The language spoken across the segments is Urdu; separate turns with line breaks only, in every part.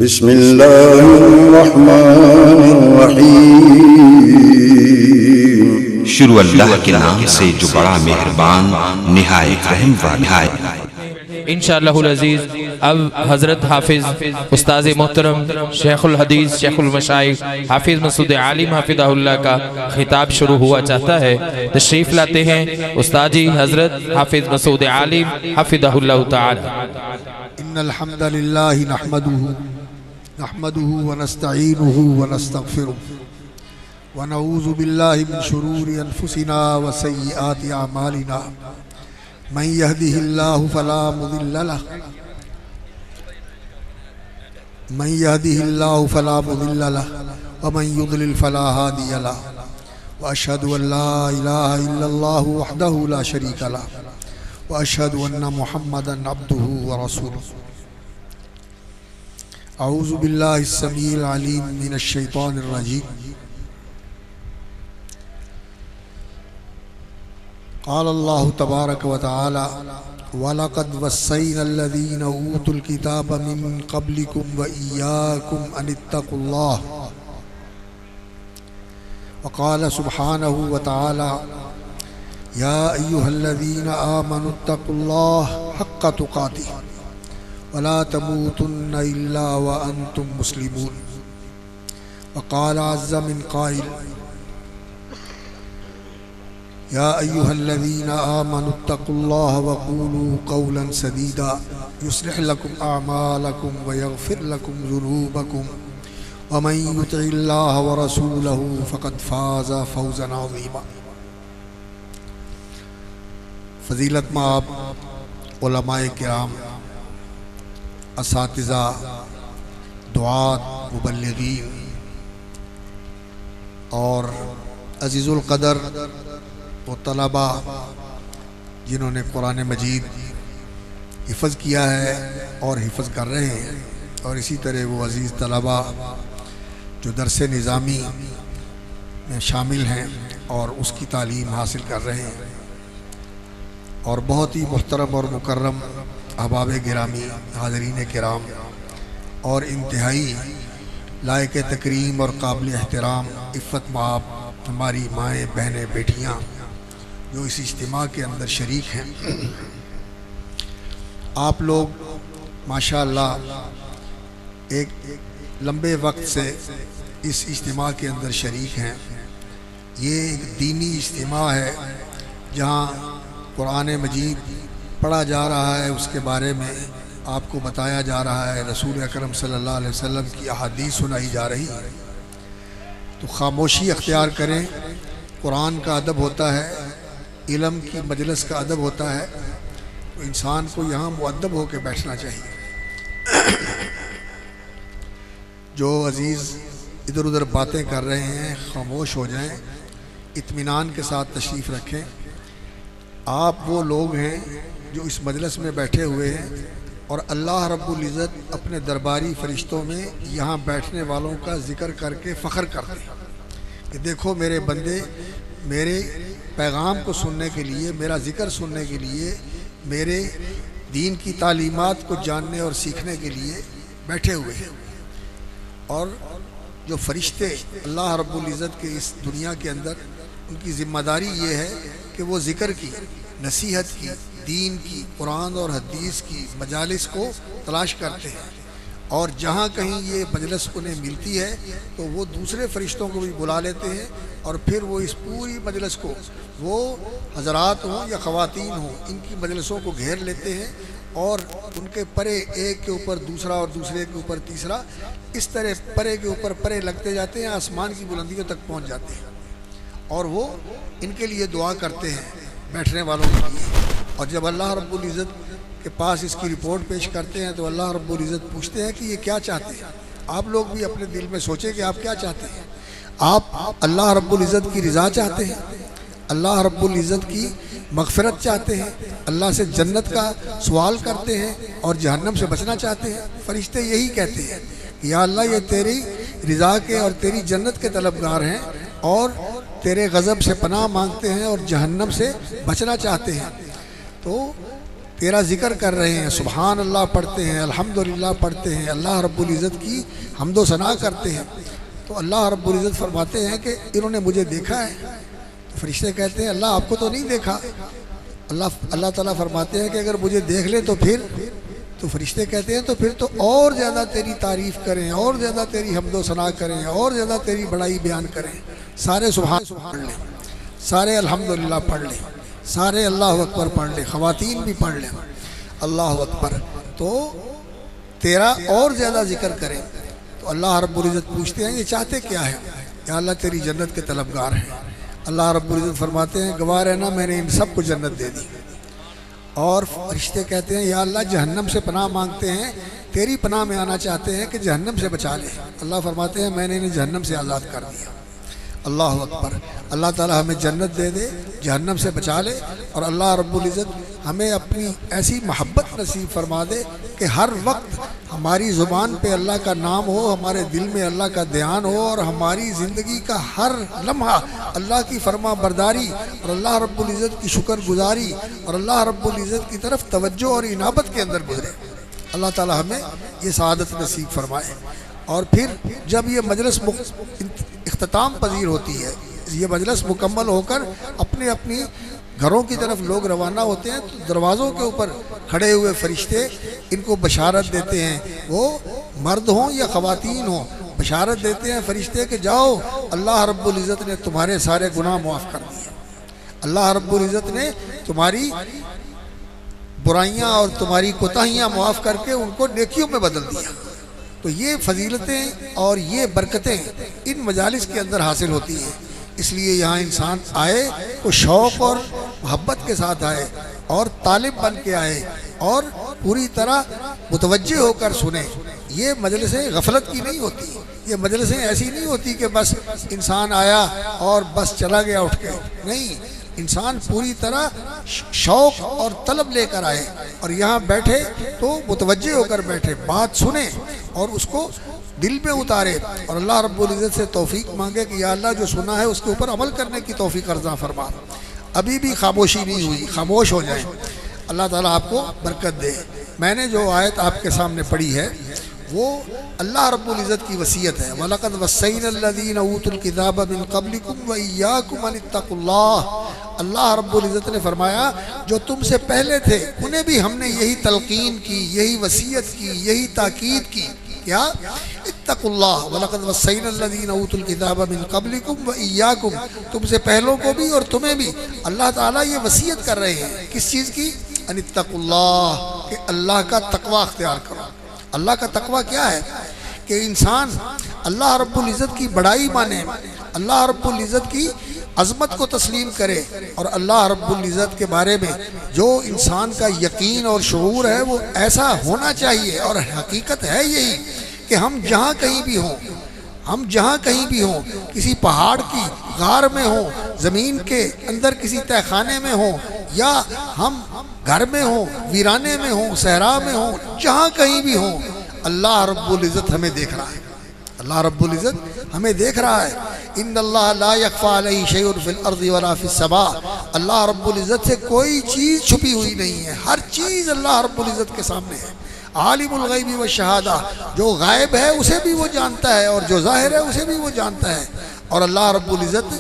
بسم اللہ الرحمن الرحیم۔
شروع اللہ کے نام سے جو بڑا مہربان نہایت رحم والا ہے۔
انشاءاللہ العزیز اب حضرت حافظ استاذ محترم شیخ الحدیث شیخ المشائخ حافظ مسعود عالم حفظہ اللہ کا خطاب شروع ہوا چاہتا ہے۔ تشریف لاتے ہیں استاد جی حضرت حافظ مسعود عالم حفظہ اللہ تعالی۔
ان الحمد للہ نحمده ونستعینه ونستغفره ونعوذ باللہ من شرور انفسنا وسیئات اعمالنا من يهده الله فلا مضل له ومن يضلل فلا هادي له واشهد ان لا اله الا الله وحده لا شريك له واشهد ان محمدا عبده ورسوله۔ اعوذ باللہ السمیع العلیم من الشیطان الرجیم۔ قال اللہ تبارک و تعالی وَلَقَدْ وَصَّيْنَا الَّذِينَ أُوتُوا الْكِتَابَ مِن قَبْلِكُمْ وَإِيَّاكُمْ أَنِ اتَّقُوا اللَّهَ۔ وقال سبحانہ وتعالی یا ایہا الذین آمنوا اتقوا اللہ حق تقاتہ ولا تموتن الا وانتم مسلمون۔ وقال عز من قائل یا ایہا الذین آمنوا اتقوا اللہ وقولوا قولا سدیدا یصلح لکم اعمالکم ویغفر لکم ذنوبکم ومن یطع اللہ ورسولہ فقد فاز فوزا عظیما۔ فضیلت مآب علماء کرام، اساتذہ، دعات، مبلغین اور عزیز القدر وہ طلبہ جنہوں نے قرآن مجید حفظ کیا ہے اور حفظ کر رہے ہیں، اور اسی طرح وہ عزیز طلبہ جو درس نظامی میں شامل ہیں اور اس کی تعلیم حاصل کر رہے ہیں، اور بہت ہی محترم اور مکرم احباب گرامی، حاضرین کرام، اور انتہائی لائق تکریم اور قابل احترام عفت مآب ہماری مائیں، بہنیں، بیٹیاں جو اس اجتماع کے اندر شریک ہیں، آپ لوگ ماشاءاللہ ایک لمبے وقت سے اس اجتماع کے اندر شریک ہیں۔ یہ ایک دینی اجتماع ہے جہاں قرآن مجید پڑھا جا رہا ہے، اس کے بارے میں آپ کو بتایا جا رہا ہے، رسول اکرم صلی اللہ علیہ وسلم کی احادیث سنائی جا رہی ہے، تو خاموشی اختیار کریں۔ قرآن کا ادب ہوتا ہے، علم کی مجلس کا ادب ہوتا ہے، تو انسان کو یہاں مؤدب ہو کے بیٹھنا چاہیے۔ جو عزیز ادھر ادھر باتیں کر رہے ہیں خاموش ہو جائیں، اطمینان کے ساتھ تشریف رکھیں۔ آپ وہ لوگ ہیں جو اس مجلس میں بیٹھے ہوئے ہیں، اور اللہ رب العزت اپنے درباری فرشتوں میں یہاں بیٹھنے والوں کا ذکر کر کے فخر کرتے ہیں کہ دیکھو میرے بندے میرے پیغام کو سننے کے لیے، میرا ذکر سننے کے لیے، میرے دین کی تعلیمات کو جاننے اور سیکھنے کے لیے بیٹھے ہوئے ہیں۔ اور جو فرشتے اللہ رب العزت کے اس دنیا کے اندر، ان کی ذمہ داری یہ ہے کہ وہ ذکر کی، نصیحت کی، دین کی، قرآن اور حدیث کی مجالس کو تلاش کرتے ہیں، اور جہاں کہیں یہ مجلس انہیں ملتی ہے تو وہ دوسرے فرشتوں کو بھی بلا لیتے ہیں، اور پھر وہ اس پوری مجلس کو، وہ حضرات ہوں یا خواتین ہوں، ان کی مجلسوں کو گھیر لیتے ہیں، اور ان کے پرے ایک کے اوپر دوسرا اور دوسرے کے اوپر تیسرا، اس طرح پرے کے اوپر پرے لگتے جاتے ہیں، آسمان کی بلندیوں تک پہنچ جاتے ہیں، اور وہ ان کے لیے دعا کرتے ہیں بیٹھنے والوں کے لیے۔ اور جب اللہ رب العزت کے پاس اس کی رپورٹ پیش کرتے ہیں تو اللہ رب العزت پوچھتے ہیں کہ یہ کیا چاہتے ہیں۔ آپ لوگ بھی اپنے دل میں سوچیں کہ آپ کیا چاہتے ہیں۔ آپ اللہ رب العزت کی رضا چاہتے ہیں، اللہ رب العزت کی مغفرت چاہتے ہیں، اللہ سے جنت کا سوال کرتے ہیں اور جہنم سے بچنا چاہتے ہیں۔ فرشتے یہی کہتے ہیں کہ یا اللہ یہ تیری رضا کے اور تیری جنت کے طلبگار ہیں، اور تیرے غضب سے پناہ مانگتے ہیں اور جہنم سے بچنا چاہتے ہیں۔ تو تیرا ذکر کر رہے ہیں، سبحان اللہ پڑھتے ہیں، الحمدللہ پڑھتے ہیں، اللہ رب العزت کی حمد و ثنا کرتے ہیں، تو اللہ رب العزت فرماتے ہیں کہ انہوں نے مجھے دیکھا ہے؟ تو فرشتے کہتے ہیں اللہ آپ کو تو نہیں دیکھا۔ اللہ تعالیٰ فرماتے ہیں کہ اگر مجھے دیکھ لے تو پھر، تو فرشتے کہتے ہیں تو پھر تو اور زیادہ تیری تعریف کریں، اور زیادہ تیری حمد و ثنا کریں، اور زیادہ تیری بڑائی بیان کریں۔ سارے سبحان پڑھ لیں، سارے الحمدللہ پڑھ لیں، سارے اللہ اکبر پڑھ لیں، خواتین بھی پڑھ لیں اللہ اکبر، تو تیرا اور زیادہ ذکر کریں۔ تو اللہ رب العزت پوچھتے ہیں یہ چاہتے کیا ہے؟ یا اللہ تیری جنت کے طلبگار ہیں۔ اللہ رب العزت فرماتے ہیں گواہ رہنا میں نے ان سب کو جنت دے دی۔ اور فرشتے کہتے ہیں یا اللہ جہنم سے پناہ مانگتے ہیں، تیری پناہ میں آنا چاہتے ہیں کہ جہنم سے بچا لے۔ اللہ فرماتے ہیں میں نے انہیں جہنم سے آزاد کر دیا۔ اللہ اکبر۔ اللہ تعالی ہمیں جنت دے دے، جہنم سے بچا لے، اور اللہ رب العزت ہمیں اپنی ایسی محبت نصیب فرما دے کہ ہر وقت ہماری زبان پہ اللہ کا نام ہو، ہمارے دل میں اللہ کا دھیان ہو، اور ہماری زندگی کا ہر لمحہ اللہ کی فرما برداری اور اللہ رب العزت کی شکر گزاری اور اللہ رب العزت کی طرف توجہ اور انابت کے اندر گزرے۔ اللہ تعالی ہمیں یہ سعادت نصیب فرمائے۔ اور پھر جب یہ مجلس اختتام پذیر ہوتی ہے، یہ مجلس مکمل ہو کر اپنے اپنی گھروں کی طرف لوگ روانہ ہوتے ہیں، تو دروازوں کے اوپر کھڑے ہوئے فرشتے ان کو بشارت دیتے ہیں، وہ مرد ہوں یا خواتین ہوں، بشارت دیتے ہیں فرشتے کہ جاؤ اللہ رب العزت نے تمہارے سارے گناہ معاف کر دیے، اللہ رب العزت نے تمہاری برائیاں اور تمہاری کوتاہیاں معاف کر کے ان کو نیکیوں میں بدل دیا۔ تو یہ فضیلتیں اور یہ برکتیں ان مجالس کے اندر حاصل ہوتی ہیں، اس لیے یہاں انسان آئے تو شوق اور محبت کے ساتھ آئے اور طالب بن کے آئے اور پوری طرح متوجہ ہو کر سنیں۔ یہ مجلسیں غفلت کی نہیں ہوتی، یہ مجلسیں ایسی نہیں ہوتی کہ بس انسان آیا اور بس چلا گیا اٹھ کے، نہیں، انسان پوری طرح شوق اور طلب لے کر آئے اور یہاں بیٹھے تو متوجہ ہو کر بیٹھے، بات سنیں اور اس کو دل میں اتارے، اور اللہ رب العزت سے توفیق مانگے کہ یا اللہ جو سنا ہے اس کے اوپر عمل کرنے کی توفیق عطا فرما۔ ابھی بھی خاموشی نہیں ہوئی، خاموش ہو جائیں، اللہ تعالیٰ آپ کو برکت دے۔ میں نے جو آیت آپ کے سامنے پڑھی ہے وہ اللہ رب العزت کی وصیت ہے، وَلَقَدْ وَصَّيْنَا الَّذِينَ أُوتُوا الْكِتَابَ مِن قَبْلِكُمْ وَإِيَّاكُمْ أَنِ اتَّقُوا اللَّهَ۔ اللہ رب العزت نے فرمایا جو تم سے پہلے تھے انہیں بھی ہم نے یہی تلقین کی، یہی وصیت کی، یہی تاکید کی، کیا؟ اتقوا اللہ، وَلَقَدْ وَصَّيْنَا الَّذِينَ أُوتُوا الْكِتَابَ مِن قَبْلِكُمْ وَإِيَّاكُمْ، تم سے پہلوں کو بھی اور تمہیں بھی اللہ تعالیٰ یہ وصیت کر رہے ہیں، کس چیز کی؟ ان اتقوا اللہ، کہ اللہ کا تقوی اختیار کرو۔ اللہ کا تقوی کیا ہے؟ کہ انسان اللہ رب العزت کی بڑائی مانے، اللہ رب العزت کی عظمت کو تسلیم کرے، اور اللہ رب العزت کے بارے میں جو انسان کا یقین اور شعور ہے وہ ایسا ہونا چاہیے، اور حقیقت ہے یہی کہ ہم جہاں کہیں بھی ہوں، ہم جہاں کہیں بھی ہوں، کسی پہاڑ کی غار میں ہوں، زمین کے اندر کسی تہہ خانے میں ہوں، یا ہم گھر میں ہوں، ویرانے میں ہوں، صحرا میں ہوں، جہاں کہیں بھی ہوں، اللہ رب العزت ہمیں دیکھ رہا ہے، اللہ رب العزت ہمیں دیکھ رہا ہے۔ ان اللہ لا یخفی علیہ شیء فی الارض ولا فی السماء، اللہ رب العزت سے کوئی چیز چھپی ہوئی نہیں ہے، ہر چیز اللہ رب العزت کے سامنے ہے۔ عالم الغیب والشہادہ، جو غائب ہے اسے بھی وہ جانتا ہے اور جو ظاہر ہے اسے بھی وہ جانتا ہے، اور اللہ رب العزت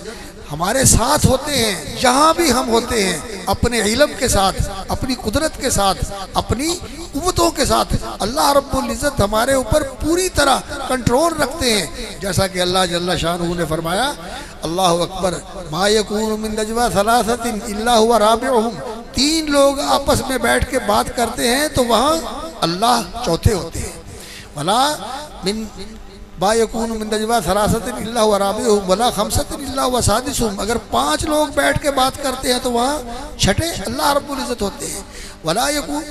ہمارے ساتھ ہوتے ہیں جہاں بھی ہم ہوتے ہیں، اپنے علم کے ساتھ، اپنی قدرت کے ساتھ، اپنی قوتوں کے ساتھ اللہ رب العزت ہمارے اوپر پوری طرح کنٹرول رکھتے ہیں، جیسا کہ اللہ جل شانہ نے فرمایا اللہ اکبر ما یکون من نجوی ثلاثۃ الا هو رابعهم، تین لوگ آپس میں بیٹھ کے بات کرتے ہیں تو وہاں اللہ چوتھے ہوتے ہیں، ولا من با یکون من نجوی ثلاثۃ الا هو رابعهم ولا خمسۃ الا هو سادسهم، اگر پانچ لوگ بیٹھ کے بات کرتے ہیں تو وہاں چھٹے اللہ رب العزت ہوتے ہیں، ولا یکون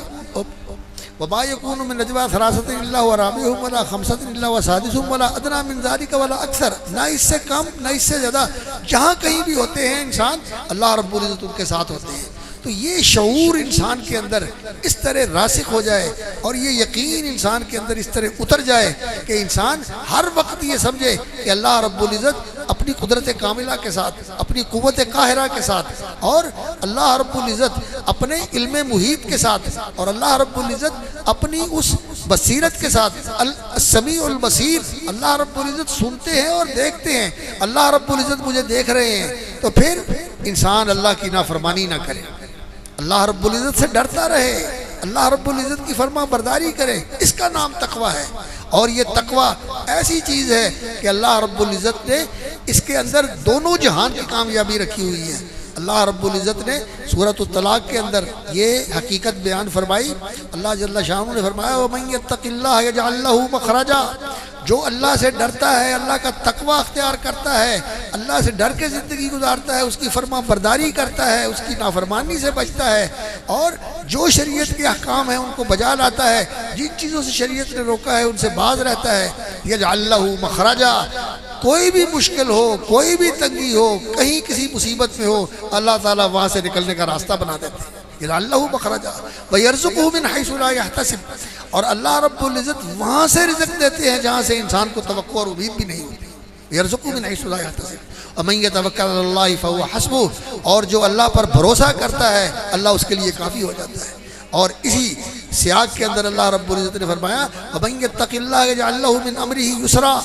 وما یکون من نجوی ثلاثۃ الا هو رابعهم ولا خمسۃ الا هو سادسهم ولا ادنی من ذلك ولا اکثر، نہ اس سے کم نہ اس سے زیادہ، جہاں کہیں بھی ہوتے ہیں انسان اللہ رب العزت ان کے ساتھ ہوتے ہیں۔ تو یہ شعور انسان کے اندر اس طرح راسخ ہو جائے اور یہ یقین انسان کے اندر اس طرح اتر جائے کہ انسان ہر وقت یہ سمجھے کہ اللہ رب العزت اپنی قدرت کاملہ کے ساتھ، اپنی قوت قاہرہ کے ساتھ، اور اللہ رب العزت اپنے علم محیط کے ساتھ، اور اللہ رب العزت اپنی اس بصیرت کے ساتھ، السمیع البصیر، اللہ رب العزت سنتے ہیں اور دیکھتے ہیں، اللہ رب العزت مجھے دیکھ رہے ہیں، تو پھر انسان اللہ کی نافرمانی نہ کرے، اللہ رب العزت سے ڈرتا رہے، اللہ رب العزت کی فرما برداری کرے، اس کا نام تقوی ہے۔ اور یہ تقوی ایسی چیز ہے کہ اللہ رب العزت نے اس کے اندر دونوں جہان کی کامیابی رکھی ہوئی ہے۔ اللہ رب العزت نے سورۃ الطلاق کے اندر یہ حقیقت بیان فرمائی، اللہ جل شانہ نے فرمایا وَمَن يَتَّقِ اللَّهَ يَجْعَل لَّهُ مَخْرَجًا، جو اللہ سے ڈرتا ہے، اللہ کا تقوی اختیار کرتا ہے، اللہ سے ڈر کے زندگی گزارتا ہے، اس کی فرما برداری کرتا ہے، اس کی نافرمانی سے بچتا ہے، اور جو شریعت کے احکام ہیں ان کو بجا لاتا ہے، جن چیزوں سے شریعت نے روکا ہے ان سے باز رہتا ہے، یجعل لہ مخرجا، کوئی بھی مشکل ہو، کوئی بھی تنگی ہو، کہیں کسی مصیبت میں ہو، اللہ تعالیٰ وہاں سے نکلنے کا راستہ بنا دیتے ہیں، یجعل لہ مخرجا ویرزقہ من حیث لا یحتسب، اور اللہ رب العزت وہاں سے رزق دیتے ہیں جہاں سے انسان کو توقع اور امید بھی نہیں ہوتی، یرزقہ من حیث لا یحتسب ومن یتوکل علی اللہ فہو حسبہ، اور جو اللہ پر بھروسہ کرتا ہے اللہ اس کے لیے کافی ہو جاتا ہے۔ اور اسی سیاق کے اندر اللہ رب العزت نے فرمایا وَمَن يَتَّقِ اللَّهَ يَجْعَل لَّهُ مِنْ أَمْرِهِ يُسْرًا،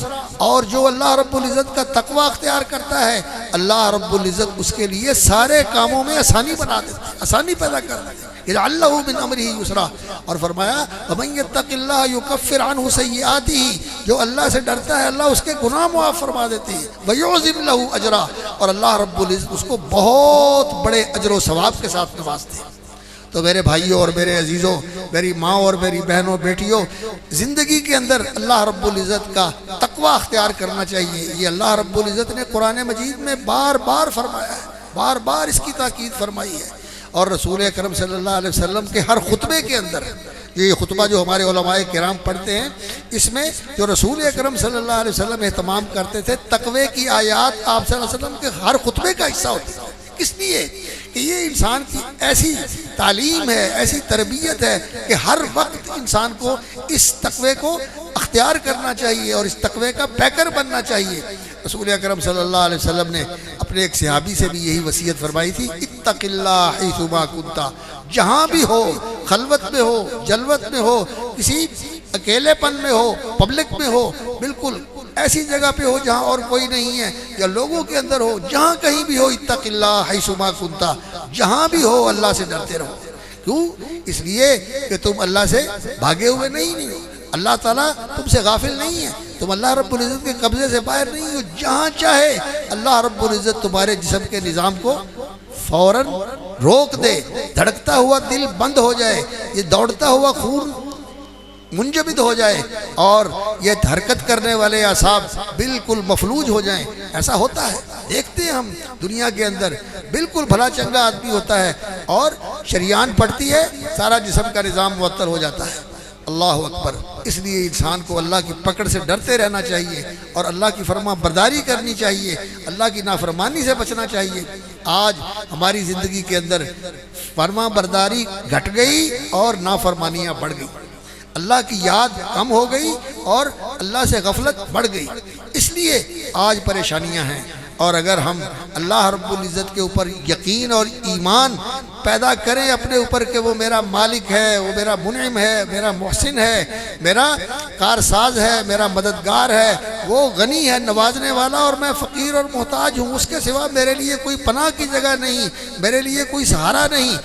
اور جو اللہ رب العزت کا تقوی اختیار کرتا ہے اللہ رب العزت اس کے لیے سارے کاموں میں آسانی بنا دیتا ہے، آسانی پیدا کر دیتا ہے، يَجْعَل لَّهُ مِنْ أَمْرِهِ يُسْرًا۔ اور فرمایا وَمَن يَتَّقِ اللَّهَ يُكَفِّرْ عَنْهُ سَيِّئَاتِهِ، جو اللہ سے ڈرتا ہے اللہ اس کے گناہ معاف فرما دیتے ہیں، وَيُعْظِمْ لَهُ أَجْرًا، اور اللہ رب العزت اس کو بہت بڑے اجر و ثواب کے ساتھ نوازتے ہیں۔ تو میرے بھائیوں اور میرے عزیزوں، میری ماں اور میری بہنوں بیٹیوں، زندگی کے اندر اللہ رب العزت کا تقوی اختیار کرنا چاہیے۔ یہ اللہ رب العزت نے قرآن مجید میں بار بار فرمایا ہے، بار بار اس کی تاکید فرمائی ہے، اور رسول اکرم صلی اللہ علیہ وسلم کے ہر خطبے کے اندر، یہ خطبہ جو ہمارے علماء کرام پڑھتے ہیں، اس میں جو رسول اکرم صلی اللہ علیہ وسلم اہتمام کرتے تھے تقوی کی آیات آپ صلی اللہ علیہ وسلم کے ہر خطبے کا حصہ ہوتی ہے۔ کس لیے؟ کہ یہ انسان کی ایسی تعلیم ہے، ایسی تربیت ہے کہ ہر وقت انسان کو اس تقوی کو اختیار کرنا چاہیے اور اس تقوی کا پیکر بننا چاہیے۔ رسول اکرم صلی اللہ علیہ وسلم نے اپنے ایک صحابی سے بھی یہی وصیت فرمائی تھی، اتق اللہ حیث ما کنت، جہاں بھی ہو، خلوت میں ہو، جلوت میں ہو، کسی اکیلے پن میں ہو، پبلک میں ہو، بالکل ایسی جگہ پہ ہو جہاں اور کوئی نہیں ہے، یا لوگوں کے اندر ہو، جہاں کہیں بھی ہو، اتق اللہ حیث ما کنت، جہاں بھی ہو اللہ سے ڈرتے رہو۔ کیوں؟ اس لیے کہ تم اللہ سے بھاگے ہوئے نہیں ہو، اللہ تعالیٰ تم سے غافل نہیں ہے، تم اللہ رب العزت کے قبضے سے باہر نہیں ہو، جہاں چاہے اللہ رب العزت تمہارے جسم کے نظام کو فوراً روک دے، دھڑکتا ہوا دل بند ہو جائے، یہ دوڑتا ہوا خون منجمد ہو جائے، اور یہ حرکت کرنے والے اعصاب بالکل مفلوج ہو جائیں۔ ایسا ہوتا ہے، دیکھتے ہیں ہم دنیا کے اندر، بالکل بھلا چنگا آدمی ہوتا ہے اور شریان پڑتی ہے، سارا جسم کا نظام معطل ہو جاتا ہے۔ اللہ اکبر۔ اس لیے انسان کو اللہ کی پکڑ سے ڈرتے رہنا چاہیے اور اللہ کی فرما برداری کرنی چاہیے، اللہ کی نافرمانی سے بچنا چاہیے۔ آج ہماری زندگی کے اندر فرما برداری گھٹ گئی اور نافرمانیاں بڑھ گئی، اللہ کی یاد کم ہو گئی اور اللہ سے غفلت بڑھ گئی، اس لیے آج پریشانیاں ہیں۔ اور اگر ہم اللہ رب العزت کے اوپر یقین اور ایمان پیدا کریں اپنے اوپر کہ وہ میرا مالک ہے، وہ میرا منعم ہے، میرا محسن ہے، میرا کارساز ہے، میرا مددگار ہے، وہ غنی ہے، نوازنے والا، اور میں فقیر اور محتاج ہوں، اس کے سوا میرے لیے کوئی پناہ کی جگہ نہیں، میرے لیے کوئی سہارا نہیں،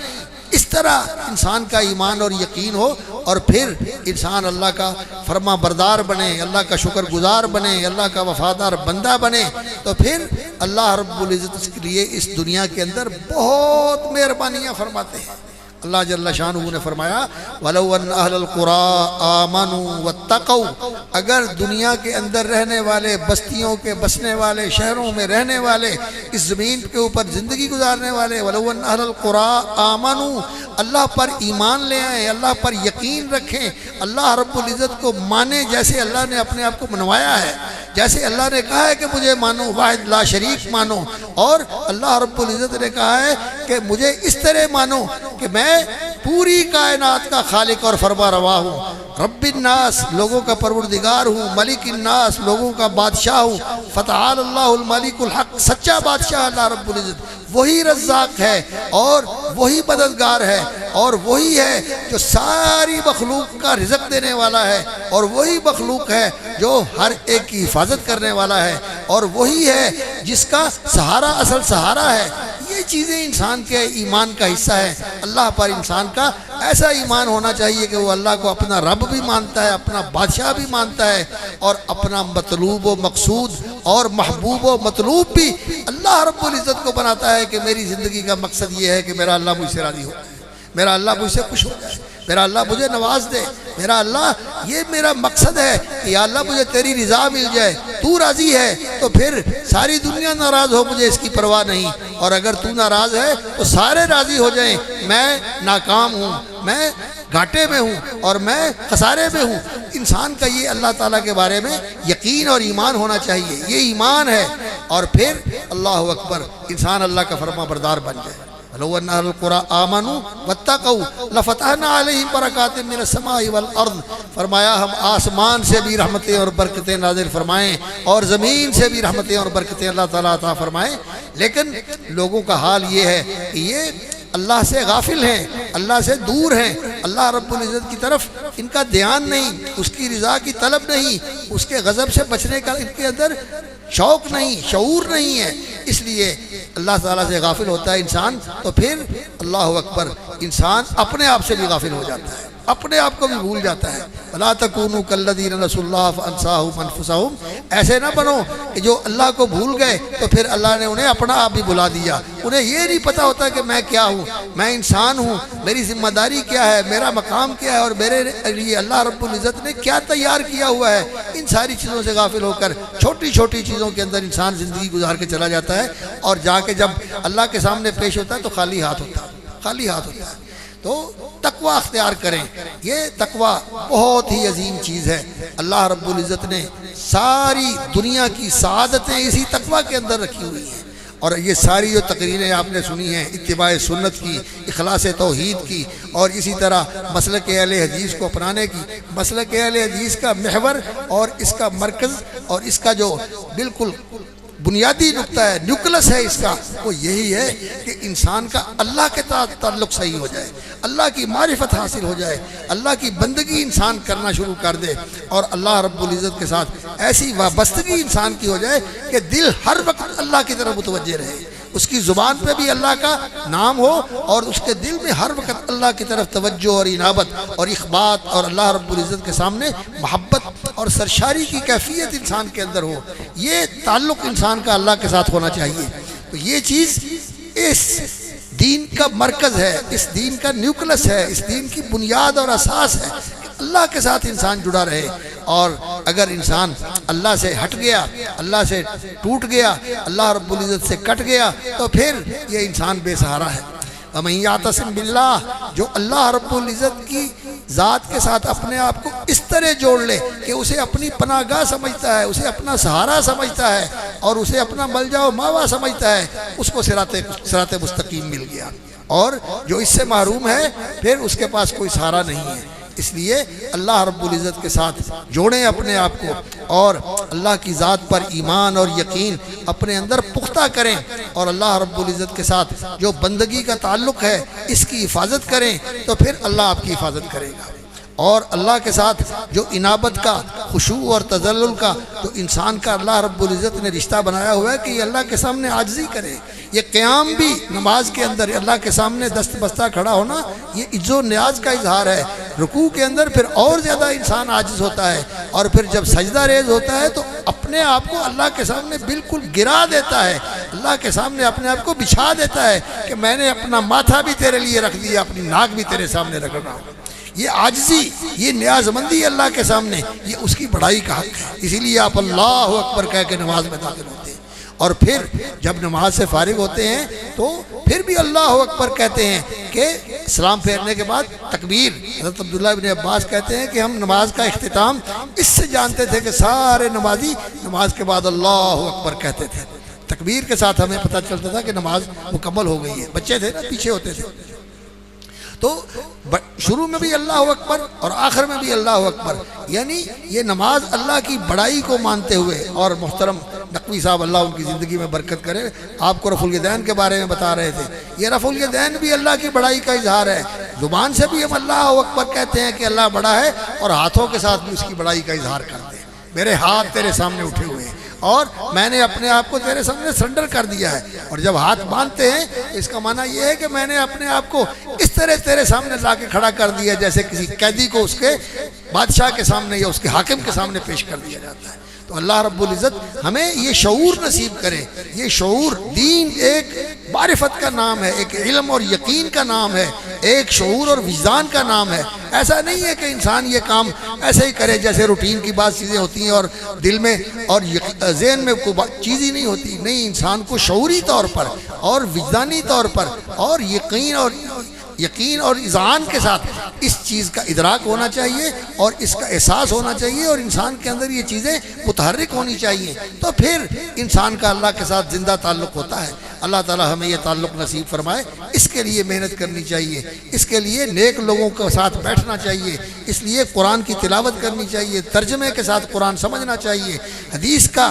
اس طرح انسان کا ایمان اور یقین ہو، اور پھر انسان اللہ کا فرما بردار بنے، اللہ کا شکر گزار بنے، اللہ کا وفادار بندہ بنے، تو پھر اللہ رب العزت اس کے لیے اس دنیا کے اندر بہت مہربانیاں فرماتے ہیں۔ اللہ جل شانہ نے فرمایا وَلَوْ أَنَّ أَهْلَ الْقُرَىٰ آمَنُوا وَاتَّقَوْا، اگر دنیا کے اندر رہنے والے، بستیوں کے بسنے والے، شہروں میں رہنے والے، اس زمین کے اوپر زندگی گزارنے والے، وَلَوْ أَنَّ أَهْلَ الْقُرَىٰ آمَنُوا، اللہ پر ایمان لے آئیں، اللہ پر یقین رکھیں، اللہ رب العزت کو مانیں جیسے اللہ نے اپنے آپ کو منوایا ہے، جیسے اللہ نے کہا ہے کہ مجھے مانو، واحد لا شریک مانو، اور اللہ رب العزت نے کہا ہے کہ مجھے اس طرح مانو کہ میں پوری کائنات کا خالق اور فرما روا ہوں، رب الناس لوگوں کا پروردگار ہوں، ملک الناس لوگوں کا بادشاہ ہوں، فتعال اللہ الملک الحق سچا بادشاہ اللہ رب العزت، وہی رزاق ہے اور وہی مددگار ہے اور وہی ہے جو ساری مخلوق کا رزق دینے والا ہے اور وہی مخلوق ہے جو ہر ایک کی حفاظت کرنے والا ہے اور وہی ہے جس کا سہارا اصل سہارا ہے۔ یہ چیزیں انسان کے ایمان کا حصہ ہے۔ اللہ پر انسان کا ایسا ایمان ہونا چاہیے کہ وہ اللہ کو اپنا رب بھی مانتا ہے، اپنا بادشاہ بھی مانتا ہے اور اپنا مطلوب و مقصود اور محبوب و مطلوب بھی اللہ رب العزت کو بناتا ہے کہ میری زندگی کا مقصد یہ ہے کہ میرا اللہ مجھ سے راضی ہو جائے، میرا اللہ مجھ سے خوش ہو جائے، میرا اللہ مجھے نواز دے، میرا اللہ یہ میرا مقصد ہے کہ یا اللہ مجھے تیری رضا مل جائے، تو راضی ہے تو پھر ساری دنیا ناراض ہو مجھے اس کی پرواہ نہیں، اور اگر تو ناراض ہے تو سارے راضی ہو جائیں، میں ناکام ہوں، میں گھاٹے میں ہوں اور میں خسارے میں ہوں۔ انسان کا یہ اللہ تعالیٰ کے بارے میں یقین اور ایمان ہونا چاہیے، یہ ایمان ہے، اور پھر اللہ اکبر انسان اللہ کا فرما بردار بن جائے۔ لو ان اهل القرى آمنوا واتقوا لفتحنا عليهم برکات من السماء والارض، فرمایا ہم آسمان سے بھی رحمتیں اور برکتیں نازل فرمائیں اور زمین سے بھی رحمتیں اور برکتیں اللہ تعالیٰ عطا فرمائیں، لیکن لوگوں کا حال یہ ہے کہ یہ اللہ سے غافل ہیں، اللہ سے دور ہیں، اللہ رب العزت کی طرف ان کا دھیان نہیں، اس کی رضا کی طلب نہیں، اس کے غضب سے بچنے کا ان کے اندر شوق نہیں، شعور نہیں ہے، اس لیے اللہ تعالیٰ سے غافل ہوتا ہے انسان تو پھر اللہ اکبر انسان اپنے آپ سے بھی غافل ہو جاتا ہے، اپنے آپ کو بھی بھول جاتا ہے۔ وَلَا تَكُونُوا كَالَّذِينَ نَسُوا اللَّهَ فَأَنسَاهُمْ أَنفُسَهُمْ، ایسے نہ بنو کہ جو اللہ کو بھول گئے تو پھر اللہ نے انہیں اپنا آپ بھی بھلا دیا، انہیں یہ نہیں پتہ ہوتا کہ میں کیا ہوں، میں انسان ہوں، میری ذمہ داری کیا ہے، میرا مقام کیا ہے اور میرے لیے اللہ رب العزت نے کیا تیار کیا ہوا ہے۔ ان ساری چیزوں سے غافل ہو کر چھوٹی چھوٹی چیزوں کے اندر انسان زندگی گزار کے چلا جاتا ہے اور جا کے جب اللہ کے سامنے پیش ہوتا ہے تو خالی ہاتھ ہوتا ہے، خالی ہاتھ ہوتا ہے۔ تو تقوی اختیار کریں، یہ تقوی بہت ہی عظیم چیز ہے۔ اللہ رب العزت نے ساری دنیا کی سعادتیں اسی تقوی کے اندر رکھی ہوئی ہیں، اور یہ ساری جو تقریریں آپ نے سنی ہیں اتباع سنت کی، اخلاص توحید کی، اور اسی طرح مسلک اہل حدیث کو اپنانے کی، مسلک اہل حدیث کا محور اور اس کا مرکز اور اس کا جو بالکل بنیادی نقطہ ہے، نیوکلس ہے اس کا، وہ یہی ہے کہ انسان کا اللہ کے ساتھ تعلق صحیح ہو جائے، اللہ کی معرفت حاصل ہو جائے، اللہ کی بندگی انسان کرنا شروع کر دے اور اللہ رب العزت کے ساتھ ایسی وابستگی انسان کی ہو جائے کہ دل ہر وقت اللہ کی طرف متوجہ رہے، اس کی زبان پہ بھی اللہ کا نام ہو اور اس کے دل میں ہر وقت اللہ کی طرف توجہ اور انابت اور اخبات اور اللہ رب العزت کے سامنے محبت اور سرشاری کی کیفیت انسان کے اندر ہو۔ یہ تعلق انسان کا اللہ کے ساتھ ہونا چاہیے۔ تو یہ چیز اس دین کا مرکز ہے، اس دین کا نیوکلس ہے، اس دین کی بنیاد اور اساس ہے کہ اللہ کے ساتھ انسان جڑا رہے، اور اگر انسان اللہ سے ہٹ گیا، اللہ سے ٹوٹ گیا، اللہ رب العزت سے کٹ گیا تو پھر یہ انسان بے سہارا ہے۔ وَمَن يَعْتَصِم بِاللَّهِ، جو اللہ رب العزت کی ذات کے ساتھ اپنے آپ کو اس طرح جوڑ لے کہ اسے اپنی پناہ گاہ سمجھتا ہے، اسے اپنا سہارا سمجھتا ہے اور اسے اپنا ملجا و ماوا سمجھتا ہے، اس کو صراط مستقیم مل گیا، اور جو اس سے محروم ہے پھر اس کے پاس کوئی سہارا نہیں ہے۔ اس لیے اللہ رب العزت کے ساتھ جوڑیں اپنے آپ کو اور اللہ کی ذات پر ایمان اور یقین اپنے اندر پختہ کریں، اور اللہ رب العزت کے ساتھ جو بندگی کا تعلق ہے اس کی حفاظت کریں تو پھر اللہ آپ کی حفاظت کرے گا۔ اور اللہ کے ساتھ جو انابت کا، خشوع اور تذلل کا جو انسان کا اللہ رب العزت نے رشتہ بنایا ہوا ہے کہ یہ اللہ کے سامنے عاجزی کرے، یہ قیام بھی نماز کے اندر اللہ کے سامنے دست بستہ کھڑا ہونا یہ عجز و نیاز کا اظہار ہے۔ رکوع کے اندر پھر اور زیادہ انسان عاجز ہوتا ہے، اور پھر جب سجدہ ریز ہوتا ہے تو اپنے آپ کو اللہ کے سامنے بالکل گرا دیتا ہے، اللہ کے سامنے اپنے آپ کو بچھا دیتا ہے کہ میں نے اپنا ماتھا بھی تیرے لیے رکھ دیا، اپنی ناک بھی تیرے سامنے رکھ رہا ہوں۔ یہ عاجزی، یہ نیاز مندی اللہ کے سامنے، یہ اس کی بڑائی کا حق ہے۔ اسی لیے آپ اللہ اکبر کہہ کے نماز میں داخل ہوتے ہیں، اور پھر جب نماز سے فارغ ہوتے ہیں تو پھر بھی اللہ اکبر کہتے ہیں کہ سلام پھیرنے کے بعد تکبیر۔ حضرت عبداللہ ابن عباس کہتے ہیں کہ ہم نماز کا اختتام اس سے جانتے تھے کہ سارے نمازی نماز کے بعد اللہ اکبر کہتے تھے، تکبیر کے ساتھ ہمیں پتہ چلتا تھا کہ نماز مکمل ہو گئی ہے۔ بچے تھے نا، پیچھے ہوتے تھے، تو شروع میں بھی اللہ اکبر اور آخر میں بھی اللہ اکبر، یعنی یہ نماز اللہ کی بڑائی کو مانتے ہوئے. اور محترم نقوی صاحب اللہ ان کی زندگی میں برکت کرے، آپ کو رفع الیدین کے بارے میں بتا رہے تھے. یہ رفع الیدین بھی اللہ کی بڑائی کا اظہار ہے. زبان سے بھی ہم اللہ اکبر کہتے ہیں کہ اللہ بڑا ہے، اور ہاتھوں کے ساتھ بھی اس کی بڑائی کا اظہار کرتے ہیں. میرے ہاتھ تیرے سامنے اٹھے ہوئے ہیں اور میں نے اپنے آپ کو تیرے سامنے سرنڈر کر دیا ہے. اور جب ہاتھ باندھتے ہیں اس کا معنی یہ ہے کہ میں نے اپنے آپ کو اس طرح تیرے سامنے لا کے کھڑا کر دیا جیسے کسی قیدی کو اس کے بادشاہ کے سامنے یا اس کے حاکم کے سامنے پیش کر دیا جاتا ہے. تو اللہ رب العزت ہمیں یہ شعور نصیب کرے. یہ شعور دین ایک معرفت کا نام ہے، ایک علم اور یقین کا نام ہے، ایک شعور اور وجدان کا نام ہے. ایسا نہیں ہے کہ انسان یہ کام ایسے ہی کرے جیسے روٹین کی بعض چیزیں ہوتی ہیں اور دل میں اور ذہن میں کوئی چیز ہی نہیں ہوتی. نہیں، انسان کو شعوری طور پر اور وجدانی طور پر اور یقین اور اذعان کے ساتھ اس چیز کا ادراک ہونا چاہیے اور اس کا احساس ہونا چاہیے اور انسان کے اندر یہ چیزیں متحرک ہونی چاہیے. تو پھر انسان کا اللہ کے ساتھ زندہ تعلق ہوتا ہے. اللہ تعالی ہمیں یہ تعلق نصیب فرمائے. اس کے لیے محنت کرنی چاہیے، اس کے لیے نیک لوگوں کے ساتھ بیٹھنا چاہیے، اس لیے قرآن کی تلاوت کرنی چاہیے، ترجمے کے ساتھ قرآن سمجھنا چاہیے، حدیث کا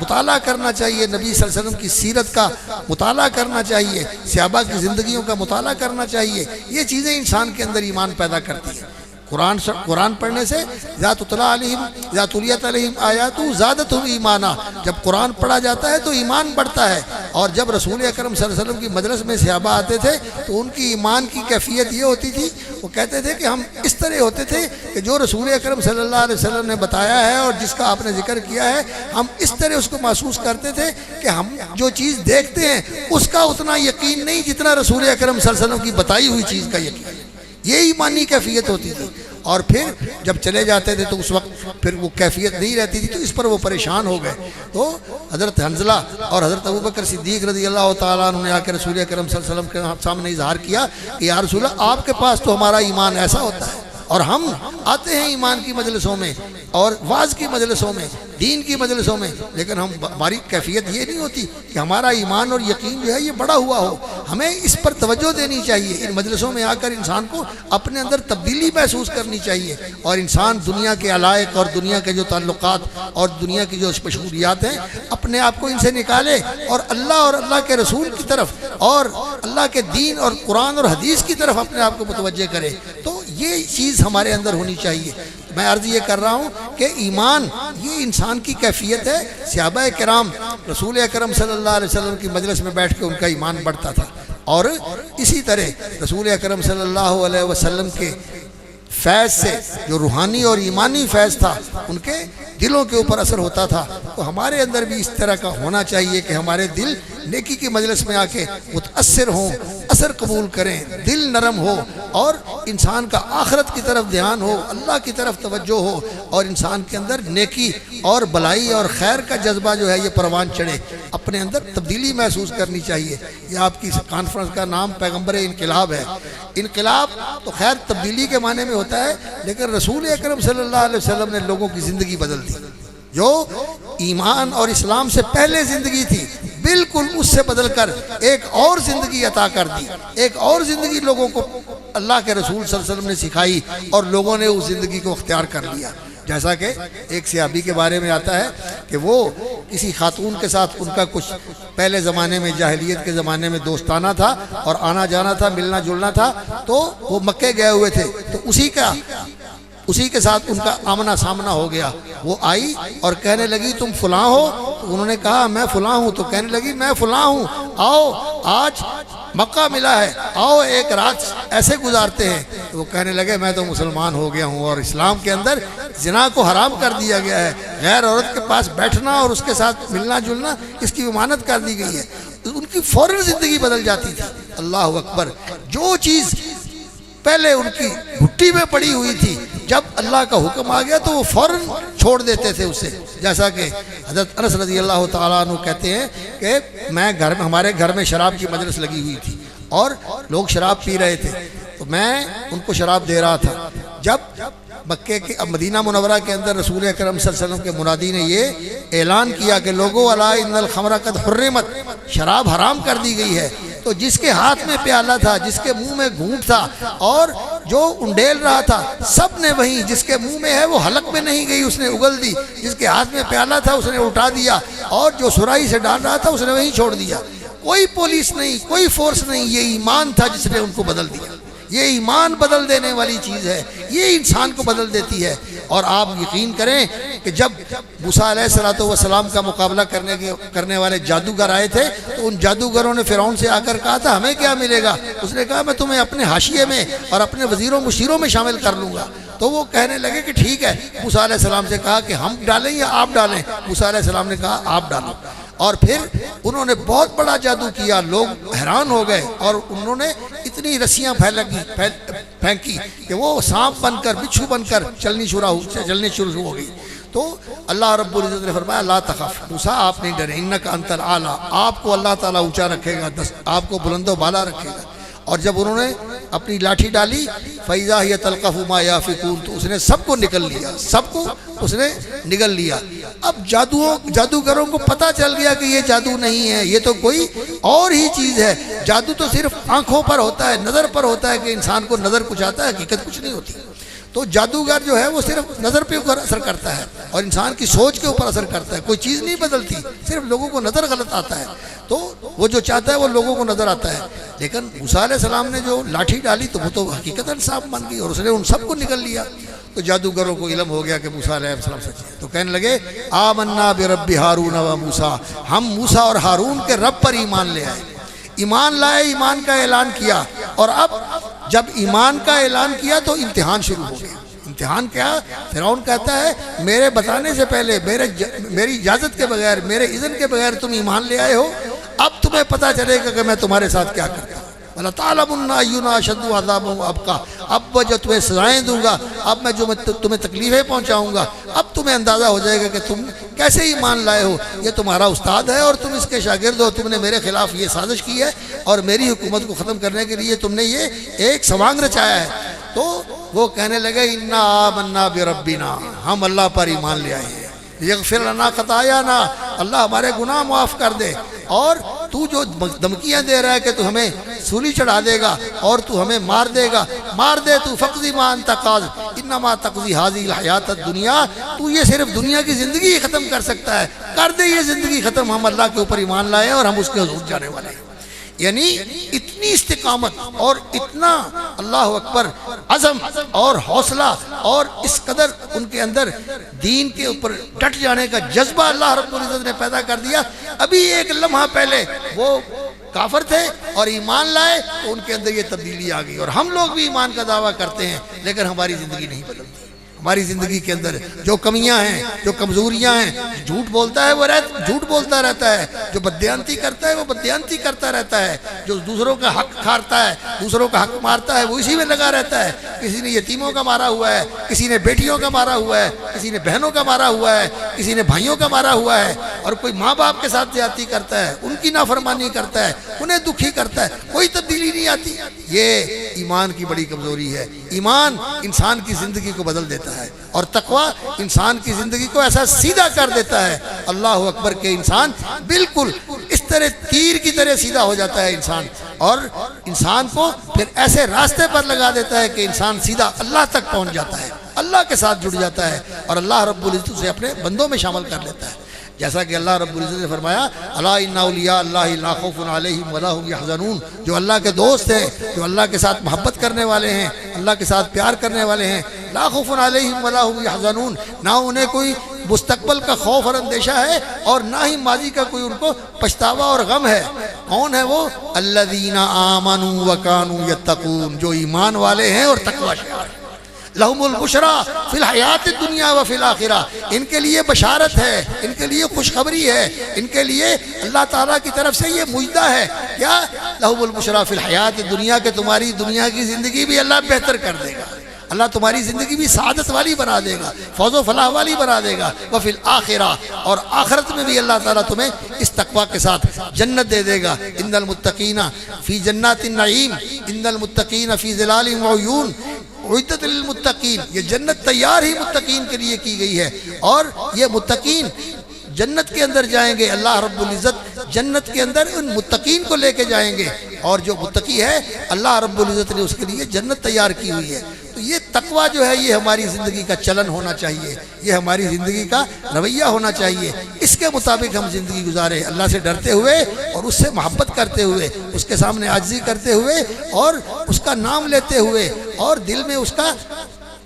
مطالعہ کرنا چاہیے، نبی صلی اللہ علیہ وسلم کی سیرت کا مطالعہ کرنا چاہیے، صحابہ کی زندگیوں کا مطالعہ کرنا چاہیے. یہ چیزیں انسان کے اندر ایمان پیدا کرتی ہیں. قرآن پڑھنے سے اذا تلیت علیہم آیات زادتہم ایمانا، جب قرآن پڑھا جاتا ہے تو ایمان بڑھتا ہے. اور جب رسول اکرم صلی اللہ علیہ وسلم کی مجلس میں صحابہ آتے تھے تو ان کی ایمان کی کیفیت یہ ہوتی تھی، وہ کہتے تھے کہ ہم اس طرح ہوتے تھے کہ جو رسول اکرم صلی اللہ علیہ وسلم نے بتایا ہے اور جس کا آپ نے ذکر کیا ہے، ہم اس طرح اس کو محسوس کرتے تھے کہ ہم جو چیز دیکھتے ہیں اس کا اتنا یقین نہیں جتنا رسول اکرم صلی اللہ علیہ وسلم کی بتائی ہوئی چیز کا یقین. یہ ایمانی کیفیت ہوتی تھی. اور پھر جب چلے جاتے تھے تو اس وقت پھر وہ کیفیت نہیں رہتی تھی، تو اس پر وہ پریشان ہو گئے. تو حضرت حنظلہ اور حضرت ابوبکر صدیق رضی اللہ تعالیٰ عنہ نے آ کے رسول اکرم صلی اللہ علیہ وسلم کے سامنے اظہار کیا کہ یا رسول اللہ، آپ کے پاس تو ہمارا ایمان ایسا ہوتا ہے اور ہم آتے ہیں ایمان کی مجلسوں میں اور واعظ کی مجلسوں میں، دین کی مجلسوں میں، لیکن ہماری کیفیت یہ نہیں ہوتی کہ ہمارا ایمان اور یقین جو ہے یہ بڑا ہوا ہو. ہمیں اس پر توجہ دینی چاہیے. ان مجلسوں میں آ کر انسان کو اپنے اندر تبدیلی محسوس کرنی چاہیے اور انسان دنیا کے علائق اور دنیا کے جو تعلقات اور دنیا کی جو مشغولیات ہیں اپنے آپ کو ان سے نکالے اور اللہ کے رسول کی طرف اور اللہ کے دین اور قرآن اور حدیث کی طرف اپنے آپ کو متوجہ کرے. تو یہ چیز ہمارے اندر ہونی چاہیے. میں عرض یہ کر رہا ہوں کہ ایمان یہ انسان کی کیفیت ہے. صحابہ کرام رسول اکرم صلی اللہ علیہ وسلم کی مجلس میں بیٹھ کے ان کا ایمان بڑھتا تھا اور اسی طرح رسول اکرم صلی اللہ علیہ وسلم کے فیض سے جو روحانی اور ایمانی فیض تھا ان کے دلوں کے اوپر اثر ہوتا تھا. تو ہمارے اندر بھی اس طرح کا ہونا چاہیے کہ ہمارے دل نیکی کی مجلس میں آ کے متاثر ہوں، اثر قبول کریں، دل نرم ہو اور انسان کا آخرت کی طرف دھیان ہو، اللہ کی طرف توجہ ہو اور انسان کے اندر نیکی اور بلائی اور خیر کا جذبہ جو ہے یہ پروان چڑھے. اپنے اندر تبدیلی محسوس کرنی چاہیے. یہ آپ کی کانفرنس کا نام پیغمبر انقلاب ہے. انقلاب تو خیر تبدیلی کے معنی میں ہوتا ہے، لیکن رسول اکرم صلی اللہ علیہ وسلم نے لوگوں کی زندگی بدل دی. جو ایمان اور اسلام سے پہلے زندگی تھی بالکل اس سے بدل کر ایک اور زندگی عطا کر دی. ایک اور زندگی لوگوں کو اللہ کے رسول صلی اللہ علیہ وسلم نے سکھائی اور لوگوں نے اس زندگی کو اختیار کر لیا. جیسا کہ ایک صحابی کے بارے میں آتا ہے کہ وہ کسی خاتون کے ساتھ ان کا کچھ پہلے زمانے میں جاہلیت کے زمانے میں دوستانہ تھا اور آنا جانا تھا، ملنا جلنا تھا. تو وہ مکے گئے ہوئے تھے تو اسی کے ساتھ ان کا آمنا سامنا ہو گیا. وہ آئی اور کہنے لگی تم فلاں ہو؟ تو انہوں نے کہا میں فلاں ہوں. تو کہنے لگی میں فلاں ہوں، آؤ آج مکہ ملا ہے، آؤ ایک رات ایسے گزارتے ہیں. تو وہ کہنے لگے میں تو مسلمان ہو گیا ہوں اور اسلام کے اندر زنا کو حرام کر دیا گیا ہے، غیر عورت کے پاس بیٹھنا اور اس کے ساتھ ملنا جلنا اس کی ممانعت کر دی گئی ہے. ان کی فوراً زندگی بدل جاتی تھی. اللہ اکبر. جو چیز پہلے ان کی گھٹی میں پڑی ہوئی تھی جب اللہ کا حکم آ گیا تو وہ فوراً چھوڑ دیتے تھے اسے. جیسا کہ حضرت انس رضی اللہ تعالیٰ عنہ کہتے ہیں کہ ہمارے گھر میں شراب کی مجلس لگی ہوئی تھی اور لوگ شراب پی رہے تھے تو میں ان کو شراب دے رہا تھا. جب مکے کے مدینہ منورہ کے اندر رسول اکرم صلی اللہ علیہ وسلم کے منادی نے یہ اعلان کیا کہ لوگو الا ان الخمر قد حرمت، شراب حرام کر دی گئی ہے. تو جس کے ہاتھ میں پیالہ تھا، جس کے منہ میں گھونٹ تھا اور جو انڈیل رہا تھا، سب نے وہیں، جس کے منہ میں ہے وہ حلق میں نہیں گئی، اس نے اگل دی، جس کے ہاتھ میں پیالہ تھا اس نے اٹھا دیا، اور جو سرائی سے ڈال رہا تھا اس نے وہیں چھوڑ دیا۔ کوئی پولیس نہیں، کوئی فورس نہیں، یہ ایمان تھا جس نے ان کو بدل دیا۔ یہ ایمان بدل دینے والی چیز ہے، یہ انسان کو بدل دیتی ہے۔ اور آپ یقین کریں کہ جب موسیٰ علیہ السلام کا مقابلہ کرنے والے جادوگر آئے تھے تو ان جادوگروں نے فرعون سے آ کر کہا تھا ہمیں کیا ملے گا؟ اس نے کہا میں تمہیں اپنے حاشیے میں اور اپنے وزیروں مشیروں میں شامل کر لوں گا۔ تو وہ کہنے لگے کہ ٹھیک ہے۔ موسیٰ علیہ السلام سے کہا کہ ہم ڈالیں یا آپ ڈالیں؟ موسیٰ علیہ السلام نے کہا آپ ڈالو۔ اور پھر انہوں نے بہت بڑا جادو کیا، لوگ حیران ہو گئے، اور انہوں نے اتنی رسیاں پھینکی کہ وہ سانپ بن کر، بچھو بن کر چلنی شروع ہو گئی۔ تو اللہ رب العزت نے فرمایا لا تخف، موسیٰ آپ نہیں ڈریں، انک انت الاعلیٰ، آپ کو اللہ تعالیٰ اونچا رکھے گا، آپ کو بلند و بالا رکھے گا۔ اور جب انہوں نے اپنی لاٹھی ڈالی فَإِذَا هِيَ تَلْقَفُ مَا يَأْفِكُونَ، تو اس نے سب کو نگل لیا، سب کو اس نے نگل لیا۔ اب جادوگروں کو پتہ چل گیا کہ یہ جادو نہیں ہے، یہ تو کوئی اور ہی چیز ہے۔ جادو تو صرف آنکھوں پر ہوتا ہے، نظر پر ہوتا ہے کہ انسان کو نظر کچھ آتا ہے، حقیقت کچھ نہیں ہوتی۔ تو جادوگر جو ہے وہ صرف نظر پہ اثر کرتا ہے اور انسان کی سوچ کے اوپر اثر کرتا ہے، کوئی چیز نہیں بدلتی، صرف لوگوں کو نظر غلط آتا ہے۔ تو وہ جو چاہتا ہے وہ لوگوں کو نظر آتا ہے۔ لیکن موسیٰ علیہ السلام نے جو لاٹھی ڈالی تو وہ تو حقیقتاً سانپ بن گئی اور اس نے ان سب کو نگل لیا۔ تو جادوگروں کو علم ہو گیا کہ موسیٰ علیہ السلام سچے ہیں، تو کہنے لگے آمنا برب ہارون و موسیٰ، ہم موسیٰ اور ہارون کے رب پر ایمان لے آئے، ایمان لائے، ایمان کا اعلان کیا۔ اور اب جب ایمان کا اعلان کیا تو امتحان شروع ہو گیا۔ امتحان کیا؟ فرعون کہتا ہے میرے بتانے سے پہلے، میری اجازت کے بغیر، میرے اذن کے بغیر تم ایمان لے آئے ہو، اب تمہیں پتہ چلے گا کہ میں تمہارے ساتھ کیا کرتا ہوں۔ وَلَتَعْلَمُنَّ أَيُّنَا أَشَدُّ عَذَابًا وَأَبْقَىٰ، اب میں جو تمہیں سزائیں دوں گا، اب میں جو تمہیں تکلیفیں پہنچاؤں گا، اب تمہیں اندازہ ہو جائے گا کہ تم کیسے ایمان لائے ہو۔ یہ تمہارا استاد ہے اور تم اس کے شاگرد ہو، تم نے میرے خلاف یہ سازش کی ہے اور میری حکومت کو ختم کرنے کے لیے تم نے یہ ایک سوانگ رچایا ہے۔ تو وہ کہنے لگے اِنَّا آمَنَّا بِرَبِّنَا، ہم اللہ پر ایمان لے آئے ہیں، یغفر لنا خطایانا، اللہ ہمارے گناہ معاف کر دے، اور تو جو دھمکیاں دے رہا ہے کہ تو ہمیں سولی چڑھا دے گا اور تو ہمیں مار دے گا، مار دے، تو فقضی ما انت قاض انما تقضی هذه الحیات الدنیا، تو یہ صرف دنیا کی زندگی ہی ختم کر سکتا ہے، کر دے یہ زندگی ختم، ہم اللہ کے اوپر ایمان لائے اور ہم اس کے حضور جانے والے ہیں۔ یعنی اتنی استقامت اور اتنا اللہ اکبر عزم اور حوصلہ اور اس قدر ان کے اندر دین کے اوپر ڈٹ جانے کا جذبہ اللہ رب العزت نے پیدا کر دیا۔ ابھی ایک لمحہ پہلے وہ کافر تھے اور ایمان لائے تو ان کے اندر یہ تبدیلی آ گئی، اور ہم لوگ بھی ایمان کا دعویٰ کرتے ہیں لیکن ہماری زندگی نہیں بدلتی۔ ہماری زندگی کے اندر جو کمیاں ہیں، جو کمزوریاں ہیں، جھوٹ بولتا ہے وہ جھوٹ بولتا رہتا ہے، جو بددیانتی کرتا ہے وہ بددیانتی کرتا رہتا ہے، جو دوسروں کا حق کھارتا ہے، دوسروں کا حق مارتا ہے، وہ اسی میں لگا رہتا ہے۔ کسی نے یتیموں کا مارا ہوا ہے، کسی نے بیٹیوں کا مارا ہوا ہے، کسی نے بہنوں کا مارا ہوا ہے، کسی نے بھائیوں کا مارا ہوا ہے، اور کوئی ماں باپ کے ساتھ زیادتی کرتا ہے، ان کی نافرمانی کرتا ہے، انہیں دکھی کرتا ہے، کوئی تبدیلی نہیں آتی۔ یہ ایمان کی بڑی کمزوری ہے۔ ایمان انسان کی زندگی کو بدل دیتا ہے اور تقوی انسان کی زندگی کو ایسا سیدھا کر دیتا ہے، اللہ اکبر، کہ انسان بالکل اس طرح تیر کی طرح سیدھا ہو جاتا ہے انسان، اور انسان کو پھر ایسے راستے پر لگا دیتا ہے کہ انسان سیدھا اللہ تک پہنچ جاتا ہے، اللہ کے ساتھ جڑ جاتا ہے اور اللہ رب العزت اسے اپنے بندوں میں شامل کر لیتا ہے۔ جیسا کہ اللہ رب العزت نے فرمایا الا ان اولیاء اللہ لا خوف علیہم ولا هم یحزنون، جو اللہ کے دوست ہیں، جو اللہ کے ساتھ محبت کرنے والے ہیں، اللہ کے ساتھ پیار کرنے والے ہیں، لا خوف علیہم ولا هم یحزنون، نہ انہیں کوئی مستقبل کا خوف اور اندیشہ ہے اور نہ ہی ماضی کا کوئی ان کو پچھتاوا اور غم ہے۔ کون ہے وہ؟ الذین آمنوا وکانوا یتقون، جو ایمان والے ہیں اور تقوی شعار ہیں۔ لہم البشریٰ فی الحیات الدنیا و فی الآخرہ، ان کے لیے بشارت ہے، ان کے لیے خوشخبری ہے، ان کے لیے اللہ تعالیٰ کی طرف سے یہ مجدہ ہے۔ کیا؟ لہم البشریٰ فی الحیات الدنیا، کہ تمہاری دنیا کی زندگی بھی اللہ بہتر کر دے گا، اللہ تمہاری زندگی بھی سعادت والی بنا دے گا، فوز و فلاح والی بنا دے گا، وفی الآخرہ، اور آخرت میں بھی اللہ تعالیٰ تمہیں اس تقوی کے ساتھ جنت دے دے گا۔ ان المتقین فی جنات النعیم، ان المتقین فی ظلال وعیون اعدت للمتقین، یہ جنت تیار ہی متقین کے لیے کی گئی ہے، اور یہ متقین جنت کے اندر جائیں گے۔ اللہ رب العزت جنت کے اندر ان متقین کو لے کے جائیں گے، اور جو متقی ہے اللہ رب العزت نے اس کے لیے جنت تیار کی ہوئی ہے۔ تو یہ تقویٰ جو ہے یہ ہماری زندگی کا چلن ہونا چاہیے، یہ ہماری زندگی کا رویہ ہونا چاہیے، اس کے مطابق ہم زندگی گزاریں، اللہ سے ڈرتے ہوئے اور اس سے محبت کرتے ہوئے، اس کے سامنے عاجزی کرتے ہوئے اور اس کا نام لیتے ہوئے، اور دل میں اس کا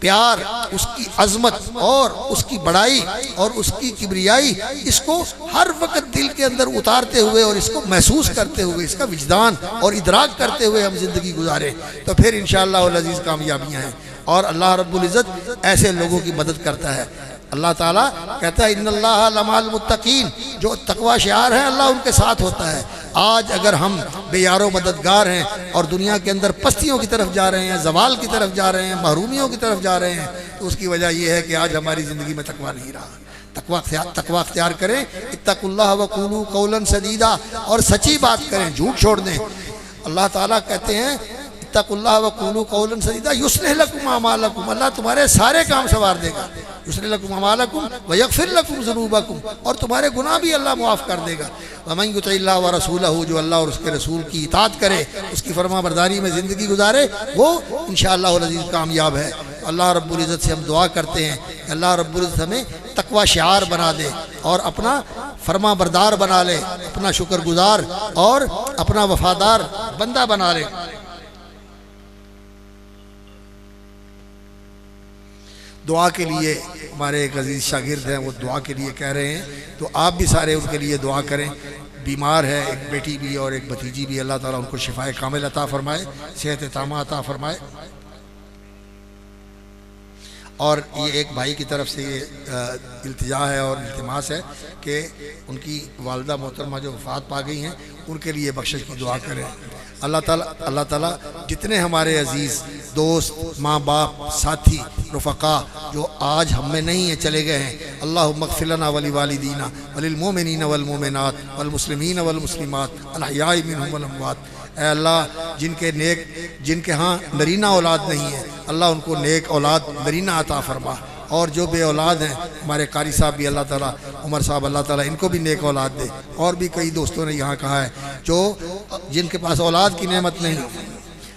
پیار، اس کی عظمت اور اس کی بڑائی اور اس کی کبریائی، اس کو ہر وقت دل کے اندر اتارتے ہوئے اور اس کو محسوس کرتے ہوئے، اس کا وجدان اور ادراک کرتے ہوئے ہم زندگی گزاریں، تو پھر انشاءاللہ العزیز کامیابیاں ہیں۔ اور اللہ رب العزت ایسے لوگوں کی مدد کرتا ہے۔ اللہ تعالیٰ کہتا ہے ان اللہ لمع المتقین، جو تقوی شعار ہیں اللہ ان کے ساتھ ہوتا ہے۔ آج اگر ہم بے یار و مددگار ہیں اور دنیا کے اندر پستیوں کی طرف جا رہے ہیں، زوال کی طرف جا رہے ہیں، محرومیوں کی طرف جا رہے ہیں، تو اس کی وجہ یہ ہے کہ آج ہماری زندگی میں تقوی نہیں رہا۔ تقوی اختیار کریں، اتقوا اللہ وقولوا قولا سدیدا، اور سچی بات کریں، جھوٹ چھوڑ دیں۔ اللہ تعالیٰ کہتے ہیں اتقوا اللہ وقولوا قولا سدیدا یصلح لکم اعمالکم، اللہ تمہارے سارے کام سنوار دے گا، یصلح لکم اعمالکم ویغفر لکم ذنوبکم، اور تمہارے گناہ بھی اللہ معاف کر دے گا۔ ومن یطع اللہ ورسولہ، جو اللہ اور اس کے رسول کی اطاعت کرے، اس کی فرما برداری میں زندگی گزارے، وہ انشاءاللہ العزیز کامیاب ہے۔ اللہ رب العزت سے ہم دعا کرتے ہیں کہ اللہ رب العزت ہمیں تقوی شعار بنا دے اور اپنا فرما بردار بنا لے، اپنا شکر گزار اور اپنا وفادار بندہ بنا لے۔ دعا کے لیے ہمارے ایک عزیز شاگرد ہیں، وہ دعا کے لیے کہہ رہے ہیں، تو آپ بھی سارے ان کے لیے دعا کریں۔ بیمار ہے ایک بیٹی بھی اور ایک بھتیجی بھی، اللہ تعالیٰ ان کو شفائے کامل عطا فرمائے، صحت تامہ عطا فرمائے۔ اور یہ ایک بھائی کی طرف سے یہ التجا ہے اور التماس ہے کہ ان کی والدہ محترمہ جو وفات پا گئی ہیں، ان کے لیے بخشش کی دعا کریں۔ اللہ تعالیٰ جتنے ہمارے عزیز دوست، ماں باپ، ساتھی، رفقا جو آج ہم میں نہیں ہیں، چلے گئے ہیں، اللہم اغفر لنا ولوالدینا وللمؤمنین والمؤمنات والمسلمین والمسلمات الاحیاء منہم والاموات۔ اے اللہ جن کے ہاں نرینہ اولاد نہیں ہے، اللہ ان کو نیک اولاد نرینہ عطا فرما، اور جو بے اولاد ہیں ہمارے قاری صاحب بھی، اللہ تعالیٰ عمر صاحب، اللہ تعالیٰ ان کو بھی نیک اولاد دے۔ اور بھی کئی دوستوں نے یہاں کہا ہے جو جن کے پاس اولاد کی نعمت نہیں،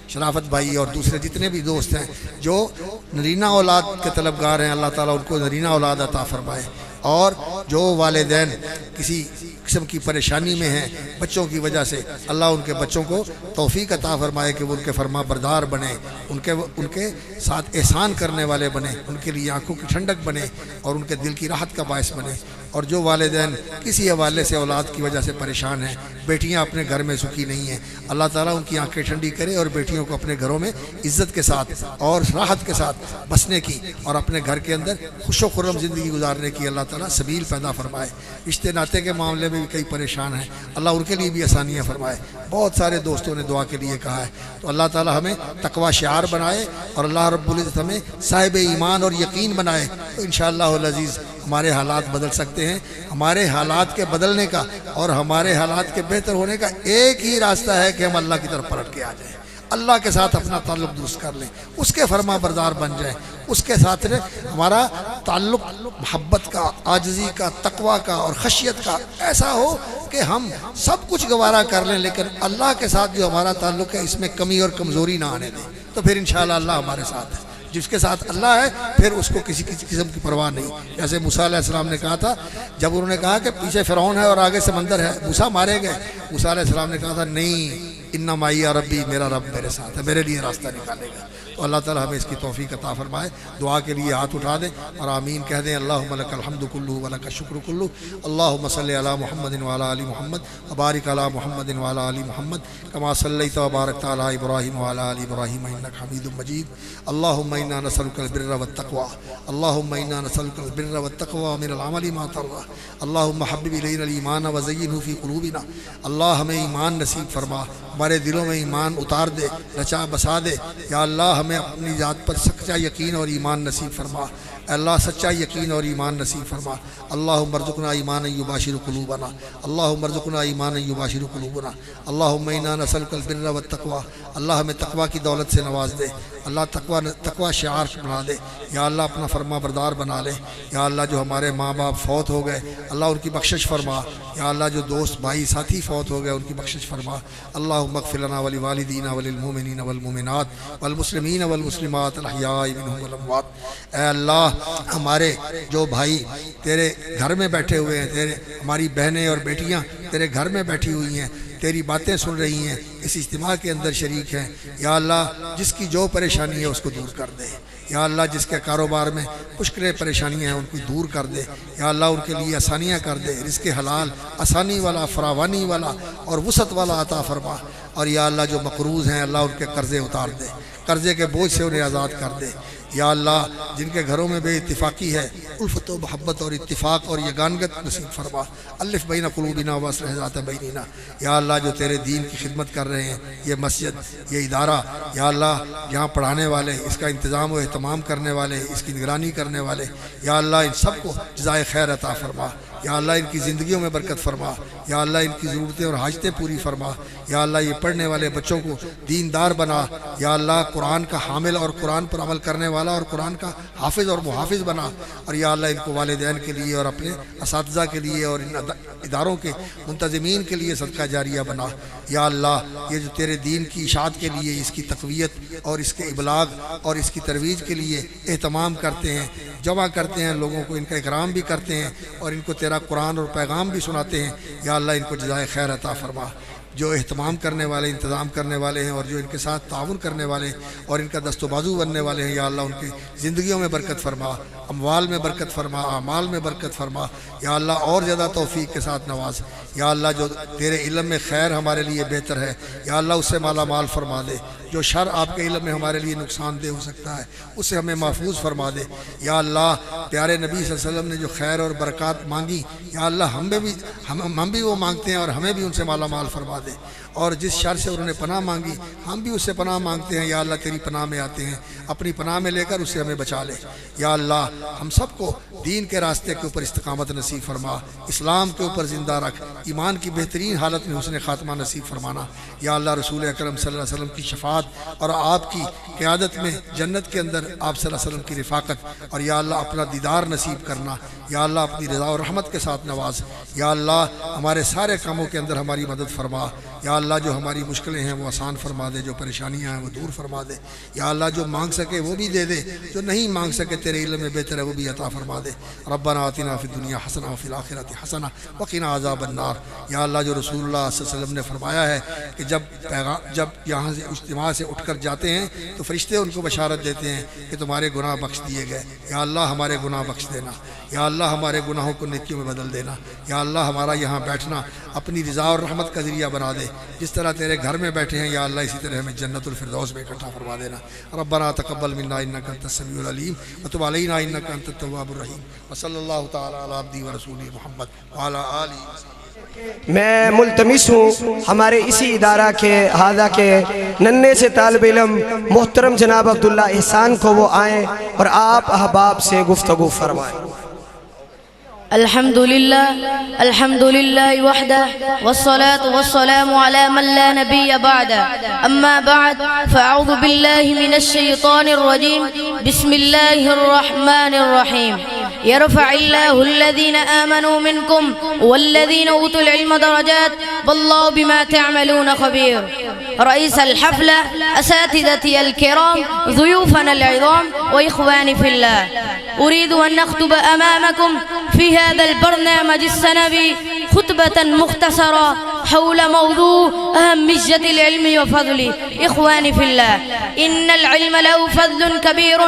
شرافت بھائی اور دوسرے جتنے بھی دوست ہیں جو نرینہ اولاد کے طلبگار ہیں، اللہ تعالیٰ ان کو نرینہ اولاد عطا فرمائے۔ اور جو والدین کسی قسم کی پریشانی میں ہیں بچوں کی وجہ سے، اللہ ان کے بچوں کو توفیق عطا فرمائے کہ وہ ان کے فرما بردار بنے، ان کے ساتھ احسان کرنے والے بنے، ان کے لیے آنکھوں کی ٹھنڈک بنے اور ان کے دل کی راحت کا باعث بنے۔ اور جو والدین کسی حوالے سے اولاد کی وجہ سے پریشان ہیں، بیٹیاں اپنے گھر میں سکھی نہیں ہیں، اللہ تعالیٰ ان کی آنکھیں ٹھنڈی کرے اور بیٹیوں کو اپنے گھروں میں عزت کے ساتھ اور راحت کے ساتھ بسنے کی اور اپنے گھر کے اندر خوش و خرم زندگی گزارنے کی اللہ تعالیٰ سبیل پیدا فرمائے۔ رشتے ناطے کے معاملے میں بھی کئی پریشان ہیں، اللہ ان کے لیے بھی آسانیاں فرمائے۔ بہت سارے دوستوں نے دعا کے لیے کہا ہے، تو اللہ تعالیٰ ہمیں تقوی شعار بنائے اور اللہ رب العزت ہمیں صاحب ایمان اور یقین بنائے، تو انشاءاللہ العزیز ہمارے حالات بدل سکتے ہیں۔ ہمارے حالات کے بدلنے کا اور ہمارے حالات کے بہتر ہونے کا ایک ہی راستہ ہے کہ ہم اللہ کی طرف پلٹ کے آ جائیں، اللہ کے ساتھ اپنا تعلق درست کر لیں، اس کے فرما بردار بن جائیں، اس کے ساتھ ہمارا تعلق محبت کا، عاجزی کا، تقوی کا اور خشیت کا ایسا ہو کہ ہم سب کچھ گوارا کر لیں، لیکن اللہ کے ساتھ جو ہمارا تعلق ہے اس میں کمی اور کمزوری نہ آنے دیں، تو پھر انشاءاللہ اللہ ہمارے ساتھ ہے۔ جس کے ساتھ اللہ ہے پھر اس کو کسی قسم کی پرواہ نہیں۔ جیسے موسیٰ علیہ السلام نے کہا تھا، جب انہوں نے کہا کہ پیچھے فرعون ہے اور آگے سمندر ہے، موسیٰ مارے گئے، موسیٰ علیہ السلام نے کہا تھا نہیں، ان معی ربی، میرا رب میرے ساتھ ہے، میرے لیے راستہ نکالے گا۔ تو اللہ تعالیٰ ہمیں اس کی توفیق عطا فرمائے۔ دعا کے لیے ہاتھ اٹھا دیں اور آمین کہہ دیں۔ اللہم لک الحمد کلہ ولک الشکر کلہ، اللہم صلی علی محمد وعلی آل محمد وبارک علی محمد وعلی آل محمد کما صلیت وبارکت علی ابراہیم وعلی آل ابراہیم انک حمید مجید۔ اللہم انا نسألک البر والتقوى، اللہم انا نسألک البر والتقوى من العمل ما ترضى، اللہم حبب الینا الایمان وزینہ فی قلوبنا، اللہ ہمیں ایمان نصیب فرما، ہمارے دلوں میں ایمان اتار دے، رچا بسا دے، یا اللہ ہمیں اپنی ذات پر سچا یقین اور ایمان نصیب فرما۔ اے اللہ سچا یقین اور ایمان نصیب فرما۔ اللہم ارزقنا ایمانا یباشر قلوبنا، اللہم ارزقنا ایمانا یباشر قلوبنا، اللہم انا نسألک البر والتقوی، اللہ ہمیں تقوی کی دولت سے نواز دے، اللہ تقوی شعار بنا دے، یا اللہ اپنا فرما بردار بنا لے، یا اللہ جو ہمارے ماں باپ فوت ہو گئے اللہ ان کی بخشش فرما، یا اللہ جو دوست بھائی ساتھی فوت ہو گئے ان کی بخشش فرما۔ اللہم اغفر لنا ولوالدینا وللمؤمنین والمؤمنات والمسلمین والمسلمات الاحیاء منہم والاموات۔ اے اللہ ہمارے جو بھائی تیرے گھر میں بیٹھے ہوئے ہیں، تیرے ہماری بہنیں اور بیٹیاں تیرے گھر میں بیٹھی ہوئی ہیں، تیری باتیں سن رہی ہیں، اس اجتماع کے اندر شریک ہیں، یا اللہ جس کی جو پریشانی ہے اس کو دور کر دے، یا اللہ جس کے کاروبار میں مشکلیں پریشانیاں ہیں ان کو دور کر دے، یا اللہ ان کے لیے آسانیاں کر دے، رزق حلال آسانی والا فراوانی والا اور وسعت والا عطا فرما، اور یا اللہ جو مقروض ہیں اللہ ان کے قرضے اتار دے، قرضے کے بوجھ سے انہیں آزاد کر دے، یا اللہ جن کے گھروں میں بے اتفاقی ہے الفت و محبت اور اتفاق اور یگانگت نصیب فرما، الف بین قلوبنا واصلح ذات بیننا۔ یا اللہ جو تیرے دین کی خدمت کر رہے ہیں، یہ مسجد یہ ادارہ، یا اللہ یہاں پڑھانے والے، اس کا انتظام و اہتمام کرنے والے، اس کی نگرانی کرنے والے، یا اللہ ان سب کو جزائے خیر عطا فرما، یا اللہ ان کی زندگیوں میں برکت فرما، یا اللہ ان کی ضرورتیں اور حاجتیں پوری فرما، یا اللہ یہ پڑھنے والے بچوں کو دیندار بنا، یا اللہ قرآن کا حامل اور قرآن پر عمل کرنے والا اور قرآن کا حافظ اور محافظ بنا، اور یا اللہ ان کو والدین کے لیے اور اپنے اساتذہ کے لیے اور ان اداروں کے منتظمین کے لیے صدقہ جاریہ بنا۔ یا اللہ یہ جو تیرے دین کی اشاعت کے لیے، اس کی تقویت اور اس کے ابلاغ اور اس کی ترویج کے لیے اہتمام کرتے ہیں، جمع کرتے ہیں لوگوں کو، ان کا اکرام بھی کرتے ہیں اور ان کو تیرا قرآن اور پیغام بھی سناتے ہیں، یا اللہ ان کو جزائے خیر عطا فرما۔ جو اہتمام کرنے والے، انتظام کرنے والے ہیں اور جو ان کے ساتھ تعاون کرنے والے اور ان کا دست و بازو بننے والے ہیں، یا اللہ ان کی زندگیوں میں برکت فرما، اموال میں برکت فرما، اعمال میں برکت فرما، یا اللہ اور زیادہ توفیق کے ساتھ نواز، یا اللہ جو تیرے علم میں خیر ہمارے لیے بہتر ہے یا اللہ اس سے مالا مال فرما دے، جو شر آپ کے علم میں ہمارے لیے نقصان دہ ہو سکتا ہے اسے ہمیں محفوظ فرما دے، یا اللہ پیارے نبی صلی اللہ علیہ وسلم نے جو خیر اور برکات مانگی، یا اللہ ہم بھی وہ مانگتے ہیں اور ہمیں بھی ان سے مالا مال فرما دے، اور جس شر سے انہوں نے پناہ مانگی ہم بھی اس سے پناہ مانگتے ہیں، یا اللہ تیری پناہ میں آتے ہیں، اپنی پناہ میں لے کر اس سے ہمیں بچا لے، یا اللہ ہم سب کو دین کے راستے کے اوپر استقامت نصیب فرما، اسلام کے اوپر زندہ رکھ، ایمان کی بہترین حالت میں حسن خاتمہ نصیب فرمانا، یا اللہ رسول اکرم صلی اللہ علیہ وسلم کی شفاعت اور آپ کی قیادت میں جنت کے اندر آپ صلی اللہ علیہ وسلم کی رفاقت، اور یا اللہ اپنا دیدار نصیب کرنا، یا اللہ اپنی رضا و رحمت کے ساتھ نواز، یا اللہ ہمارے سارے کاموں کے اندر ہماری مدد فرما، یا اللہ جو ہماری مشکلیں ہیں وہ آسان فرما دے، جو پریشانیاں ہیں وہ دور فرما دے، یا اللہ جو مانگ سکے وہ بھی دے دے، جو نہیں مانگ سکے تیرے علم میں بہتر ہے وہ بھی عطا فرما دے۔ ربنا آتنا فی الدنیا حسنہ وفی الآخرۃ حسنہ وقنا عذاب النار۔ یا اللہ جو رسول اللہ صلی اللہ علیہ وسلم نے فرمایا ہے کہ جب یہاں سے اجتماع سے اٹھ کر جاتے ہیں تو فرشتے ان کو بشارت دیتے ہیں کہ تمہارے گناہ بخش دیے گئے، یا اللہ ہمارے گناہ بخش دینا، یا اللہ ہمارے گناہوں کو نیکیوں میں بدل دینا، یا اللہ ہمارا یہاں بیٹھنا اپنی رضا اور رحمت کا ذریعہ بنا دے، جس طرح تیرے گھر میں بیٹھے ہیں یا اللہ اسی طرح ہمیں جنت الفردوس میں اکٹھا فرما دینا۔ ربنا تقبل منا انک انت السمیع العلیم وتب علینا انک انت التواب الرحیم، وصلی اللہ تعالی علی عبدہ ورسولہ محمد وعلی آلہ۔
میں ملتمس ہوں ہمارے اسی ادارہ کے ہادہ کے ننھے سے طالب علم محترم جناب عبداللہ احسان کو وہ آئیں اور آپ احباب سے گفتگو فرمائیں۔
الحمد لله وحده والصلاة والسلام على من لا نبي بعده، أما بعد فأعوذ بالله من الشيطان الرجيم، بسم الله الرحمن الرحيم. يرفع الله الذين آمنوا منكم والذين أوتوا العلم درجات والله بما تعملون خبير. رئيس الحفلة، أساتذتي الكرام، ضيوفنا العظام وإخواني في الله، أريد أن نخطب أمامكم في هذا البرنامج السنوي خطبة مختصرة حول موضوع أهمية العلم وفضله. إخواني في الله، إن العلم له فضل كبير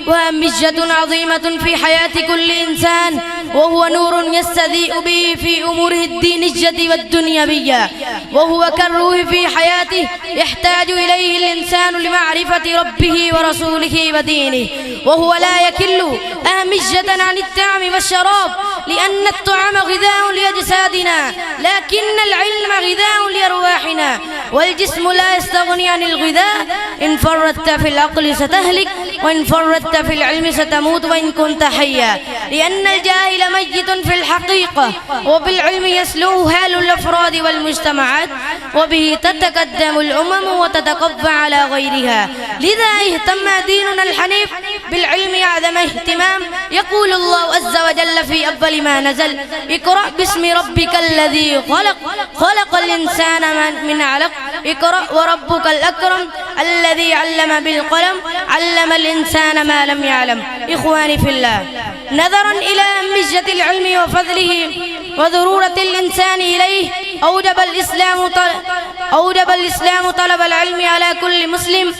وأهمية عظيمة في حياة كل إنسان، وهو نور يستضيء به في أموره الدينية والدنيوية، وهو كالروح في حياته يحتاج إليه الإنسان لمعرفة ربه ورسوله ودينه، وهو لا يكل أهمية عن الطعام والشراب، لأن الطعام غذاء لأجسادنا أجسادنا، لكن العلم غذاء لأرواحنا، والجسم لا يستغني عن الغذاء. إن فرطت في العقل ستهلك، وإن فرطت في العلم ستموت وإن كنت حيا. لأن الجاهل ميت في الحقيقة، وبالعلم يسلو حال الأفراد والمجتمعات، وبه تتقدم الأمم وتتقضى على غيرها. لذا اهتم ديننا الحنيف بالعلم أعظم اهتمام. يقول الله عز وجل في أول ما نزل: اقرأ باسم ربك الذي خلق، خلق الإنسان من علق، اقرأ وربك الأكرم الذي علم بالقلم، علم الإنسان ما لم يعلم. إخواني في الله، نظرا إلى أهمية العلم وفضله وضرورة الإنسان إليه، أوجب الإسلام طلب العلم على كل مسلم.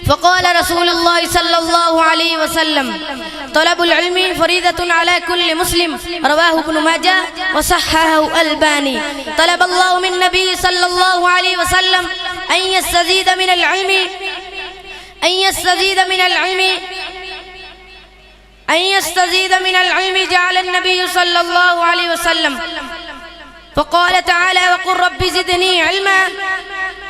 فقال رسول الله صلى الله عليه وسلم: طلب العلم فريضة على كل مسلم. رواه ابن ماجه وصححه الألباني. طلب الله من النبي صلى الله عليه وسلم أن يستزيد من العلم جعل النبي صلى الله عليه وسلم فقال تعالى: وقل رب زدني علما.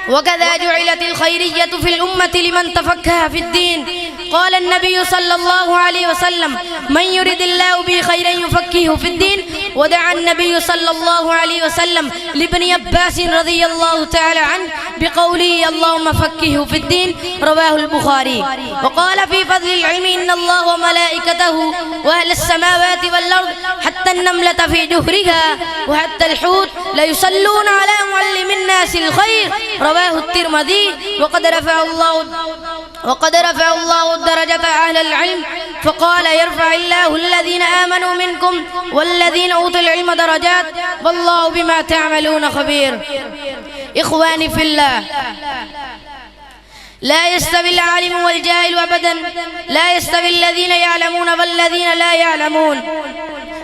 وكذا جعلت الخيرية في الأمة لمن تفقه في الدين. قال النبي صلى الله عليه وسلم: من يرد الله به خيرا يفقهه في الدين. ودعا النبي صلى الله عليه وسلم لابن عباس رضي الله تعالى عنه بقوله: اللهم فقهه في الدين. رواه البخاري. وقال في فضل العلم: إن الله وملائكته وأهل السماوات والأرض حتى النملة في جهرها وحتى الحوت ليصلون على معلم الناس الخير. رواه الترمذي. وقد رفع الله درجة أهل العلم، فقال: يرفع الله الذين آمنوا منكم والذين أوتوا العلم درجات، والله بما تعملون خبير. إخواني في الله، لا يستوي العالم والجاهل أبدا، لا يستوي الذين يعلمون والذين لا يعلمون.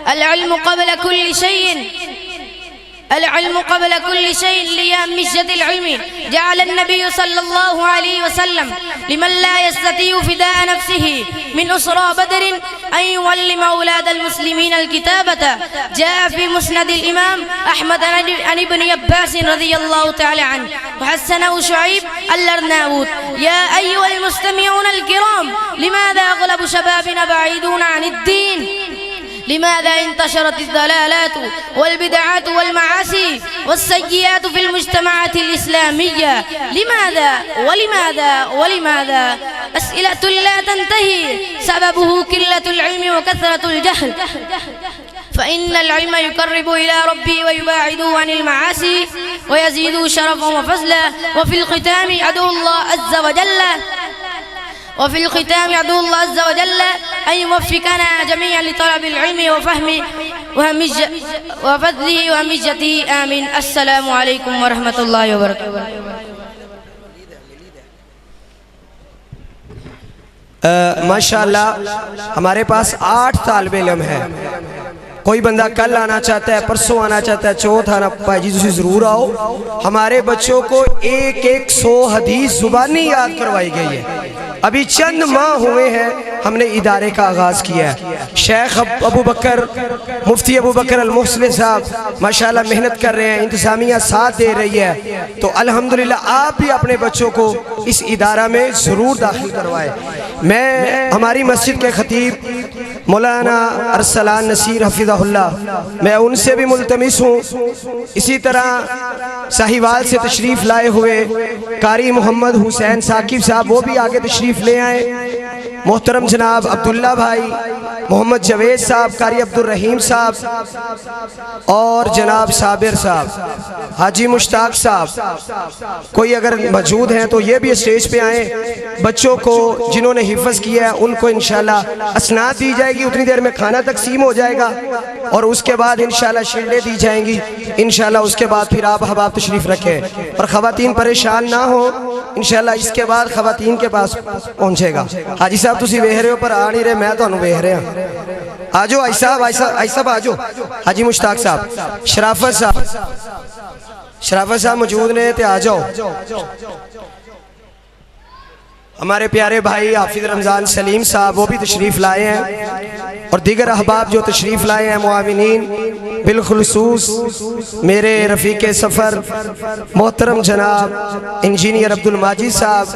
العلم قبل كل شيء، العلم قبل كل شيء. لأهمية العلم جعل النبي صلى الله عليه وسلم لمن لا يستطيع فداء نفسه من أسرى بدر أن يعلم أولاد المسلمين الكتابة. جاء في مسند الإمام أحمد عن ابن عباس رضي الله تعالى عنه وحسنه شعيب الأرناؤوط: يا أيها المستمعون الكرام، لماذا أغلب شبابنا بعيدون عن الدين؟ لماذا انتشرت الضلالات والبدعات والمعاصي والسيئات في المجتمعات الإسلامية؟ لماذا ولماذا ولماذا؟ أسئلة لا تنتهي، سببه قلة العلم وكثرة الجهل. فإن العلم يقرب إلى ربي ويباعده عن المعاصي ويزيد شرفا وفضلا. وفي الختام أدعو الله عز وجل أن يوفقنا جميعا لطلب العلم وفهم وفضله وهمجته. آمين. السلام عليكم ورحمة الله وبركاته.
ماشاءاللہ ہمارے پاس 8 طالب علم ہیں. کوئی بندہ کل آنا چاہتا ہے، پرسوں آنا چاہتا ہے، چوتھ آنا، بھائی جی تسی ضرور آؤ. ہمارے بچوں کو 100 حدیث زبانی یاد کروائی گئی ہے. ابھی چند ماہ ہوئے ہیں ہم نے ادارے کا آغاز کیا ہے. شیخ ابو بکر، مفتی ابو بکر المحسن صاحب ماشاءاللہ محنت کر رہے ہیں، انتظامیہ ساتھ دے رہی ہے. تو الحمدللہ آپ بھی اپنے بچوں کو اس ادارہ میں ضرور داخل کروائیں. میں ہماری مسجد کے خطیب مولانا ارسلان نصیر حفظہ اللہ، میں ان سے بھی ملتمس ہوں. اسی طرح ساہیوال سے تشریف لائے ہوئے قاری محمد حسین ثاقب صاحب، وہ بھی آگے تشریف لے آئیں. محترم جناب عبداللہ بھائی، محمد جوید صاحب، قاری عبد الرحیم صاحب اور جناب صابر صاحب، حاجی مشتاق صاحب، کوئی اگر موجود ہیں تو یہ بھی اسٹیج پہ آئیں. بچوں کو جنہوں نے حفظ کیا ہے ان کو انشاءاللہ اسناد دی جائے گی. اتنی دیر میں کھانا تقسیم ہو جائے گا اور اس کے بعد انشاءاللہ شیلڈیں دی جائیں گی. انشاءاللہ اس کے بعد پھر آپ احباب تشریف رکھیں اور خواتین پریشان نہ ہوں. انشاءاللہ اس کے بعد خواتین کے پاس پہنچے گا. حاجی صاحب تسی ویکھ رہے ہو پر آ نہیں رہے، میں تانوں ویکھ رہا. آجو آئی صاحب آجو. حاجی مشتاق صاحب، شرافت صاحب موجود نے تے آ جاؤ. ہمارے پیارے بھائی حافظ رمضان سلیم صاحب وہ بھی تشریف لائے ہیں اور دیگر احباب جو تشریف لائے ہیں، معاونین بالخصوص میرے رفیق سفر محترم جناب انجینئر عبدالماجد صاحب،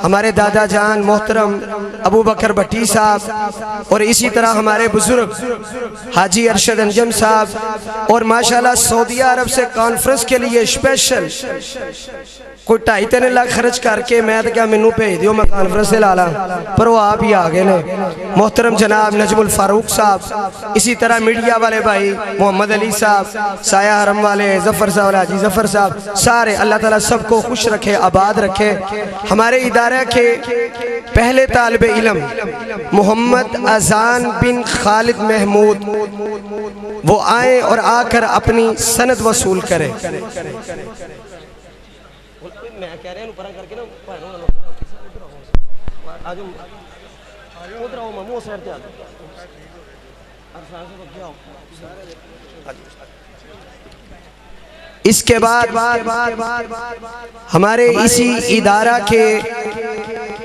ہمارے دادا جان محترم ابو بکر بھٹی صاحب، اور اسی طرح ہمارے بزرگ حاجی ارشد انجم صاحب، اور ماشاءاللہ سعودی عرب سے کانفرنس کے لیے اسپیشل کوئی 2.5 لاکھ خرچ کر کے میں تو کیا منو بھیج دیو میں کانفرنس سے لالا، پر وہ آپ ہی آگے نے محترم جناب نجم الفاروق صاحب، اسی طرح میڈیا والے بھائی محمد علی صاحب، سایہ حرم والے ظفر صاحب، حاجی ظفر صاحب، سارے اللہ تعالیٰ سب کو خوش رکھے، آباد رکھے۔ ہمارے ادارہ کے پہلے طالب علم محمد اذان بن خالد محمود، وہ آئیں اور آ کر اپنی سند وصول کریں۔ اس کے بعد ہمارے اسی ادارہ کے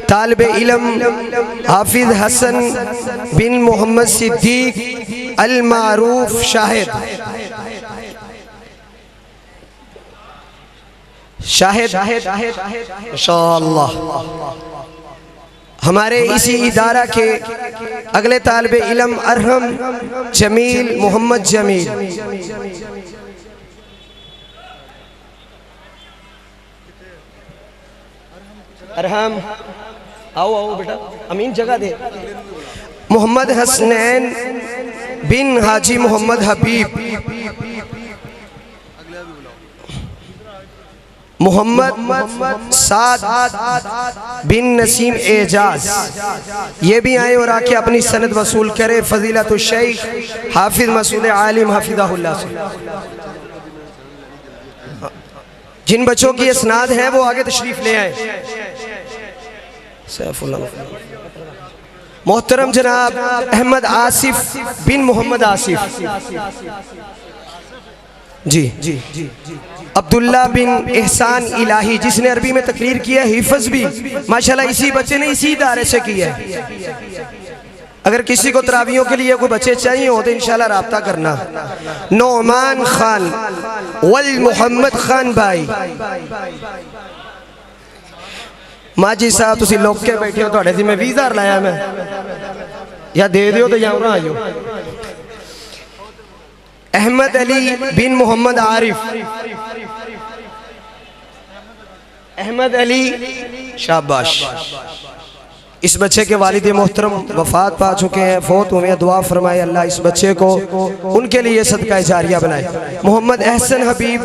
طالب علم حافظ حسن بن محمد صدیق المعروف شاہد انشاءاللہ، ہمارے اسی ادارہ کے اگلے طالب علم ارحم جمیل محمد جمیل، ارحم آؤ بیٹا امین جگہ دے، محمد حسنین بن حاجی محمد حبیب، محمد سعد بن نسیم اعجاز، یہ بھی آئے اور آکے اپنی سند وصول کرے۔ فضیلت الشیخ حافظ مسعود عالم حفظہ اللہ سے جن بچوں کی اسناد ہے وہ آگے تشریف لے آئیں۔ محترم جناب احمد آصف بن محمد آصف، جی عبداللہ بن احسان الہی، جس نے عربی میں تقریر کی ہے، حفظ بھی ماشاءاللہ اسی بچے نے اسی ادارے سے کی ہے۔ اگر کسی کو تراویحوں کے لیے کوئی بچے چاہیے ہو تو انشاءاللہ رابطہ کرنا۔ نعمان خان والمحمد خان بھائی، ماجی صاحب تسی لوگ کے بیٹھے ہو، توڑے تھی میں 20,000 لایا میں، یا دے دیو تو یہاں آئیو۔ احمد علی بن محمد عارف، احمد علی شاباش، اس بچے کے والد محترم وفات پا چکے ہیں، فوت ہوئے ہیں، دعا فرمائے اللہ اس بچے کو ان کے لیے صدقہ جاریہ بنائے۔ محمد احسن حبیب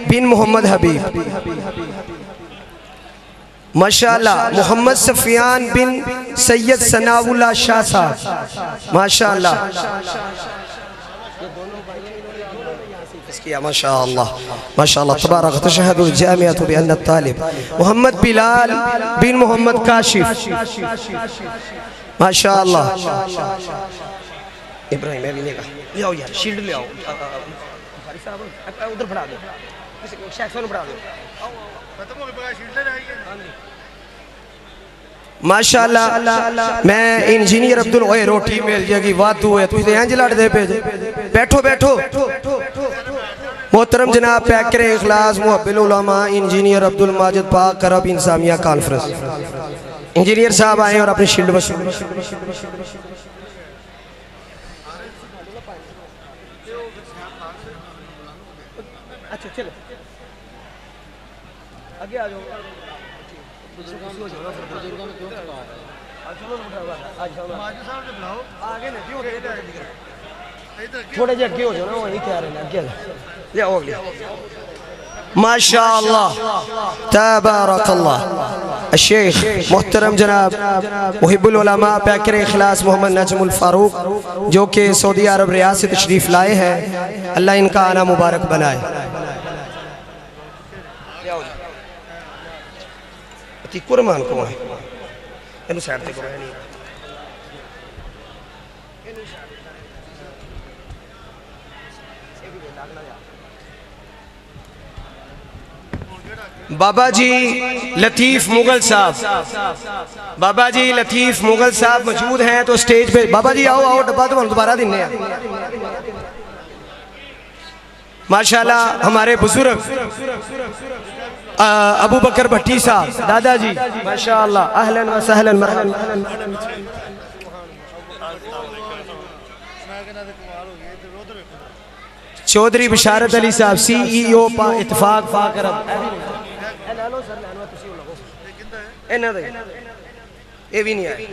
بن محمد حبیب، ماشاءاللہ محمد سفیان بن سید ثناء اللہ شاہ صاحب، ماشاءاللہ ماشاءاللہ ماشاءاللہ تبارک تشہد الجامعۃ بأن الطالب۔ محمد بلال بن محمد کاشف، ماشاءاللہ۔ ابراہیم میں بھی نہیں کہا لے آؤ یار شیلڈ لے آؤ، ادھر پڑھا دو، شیخ پڑھا دو، ماشاءاللہ۔ میں انجینئر عبدالعوے روٹی مل جائے گی واتو ہے، تو اسے اینج لڑ دے پہ بیٹھو بیٹھو۔ محترم جناب پیکر اخلاص محب العلماء انجینئر عبدالماجد پاک کرب انسامیہ کانفرنس، انجینئر صاحب آئیں اور اپنی شیلڈ بس تھوڑے جے اگے ہو جاؤ نا، وہی کہہ رہے ہیں اگے لیا ہو گیا۔ ماشاءاللہ تبارک اللہ۔ الشیخ محترم جناب محب العلماء پیکر اخلاص محمد نجم الفاروق، جو کہ سعودی عرب ریاض سے تشریف لائے ہیں، اللہ ان کا آنا مبارک بنائے۔ قرمان کو ہے انہوں سیڈ تے کرو ہے نہیں بابا جی لطیف مغل صاحب، بابا جی لطیف مغل صاحب موجود ہیں تو سٹیج پہ، بابا جی آؤ آؤ ڈبا تو ہم دوبارہ دینے ہیں۔ ماشاءاللہ ہمارے بزرگ ابو بکر بھٹی صاحب دادا جی ماشاءاللہ اہلاً و سہلاً مرحباً. چودھری بشارت علی صاحب سی ای او اتفاق پاک رب یہ بھی نہیں آئے.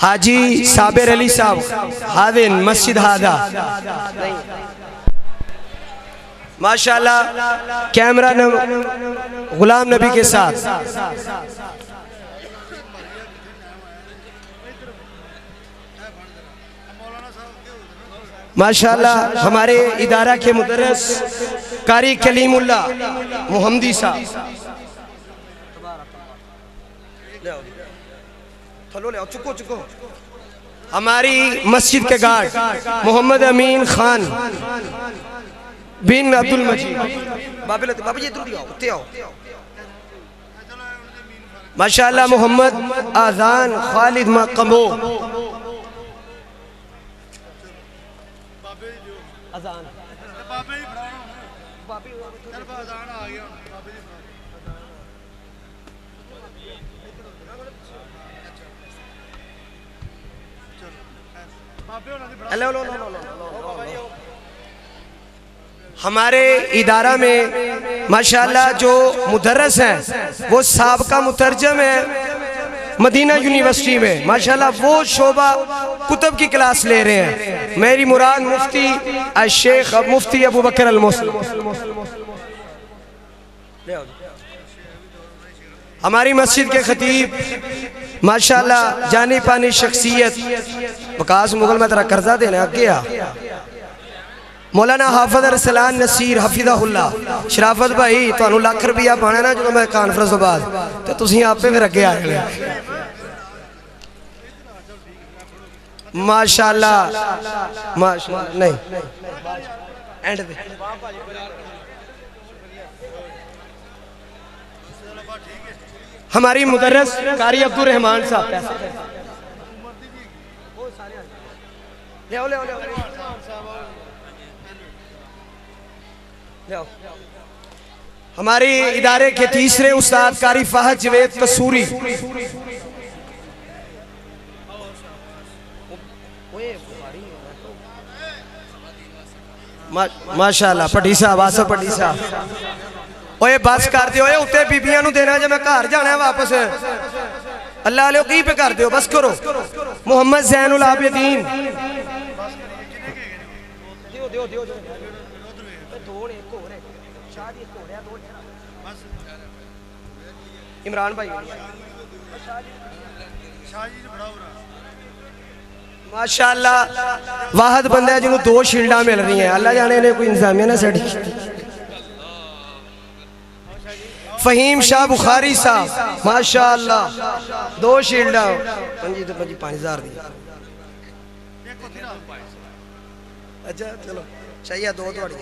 حاجی صابر علی صاحب حاضن مسجد ہادہ ماشاءاللہ کیمرہ غلام نبی کے ساتھ. ماشاءاللہ ہمارے ادارہ کے مدرس قاری کلیم اللہ محمدی صاحب. ہماری مسجد کے گارڈ محمد امین خان بن عبد المجید بابا جی اتنے آؤ. ماشاءاللہ محمد آذان خالد مقبو ہمارے ادارہ میں ماشاءاللہ جو مدرس ہیں وہ سابقہ مترجم ہے مدینہ یونیورسٹی میں ماشاءاللہ وہ شعبہ کتب کی کلاس لے رہے ہیں. میری مراد مفتی الشیخ مفتی ابو بکر المسلم. ہماری مسجد کے خطیب ماشاءاللہ جانی پانی شخصیت وقاص مغل میں ترہ قرضہ دینے گیا مولانا حافظ ارسلان نصیر حفظہ اللہ شرافت بھائی تو انہوں لاکھ روپیہ پانا نا جو میں کانفرنس ہو بعد تو تسی آپ پہ بھی رکھے آئے گئے ماشاءاللہ نہیں اینڈ دے ہماری مدرس قاری عبد الرحمن صاحب ہماری ادارے کے تیسرے استاد قاری فہد جوید قصوری ماشاءاللہ پٹی صاحب آسف پٹی صاحب اوہ بس کر دیو اتے بیبیاں نو دینا جب میں کار جانا ہے واپس اللہ علیہ کی پہ کر دیو بس کرو. محمد زین العابدین عمران بھائی ماشاءاللہ واحد بندہ ہے جنہوں 2 شیلڈاں مل رہی ہیں اللہ جانے نے کوئی انتظامیہ نہ سیٹ کی. فہیم شاہ بخاری صاحب ماشاءاللہ 2 شیلڈاں 5,000 دی. اچھا چلو چاہیے 2 توڑی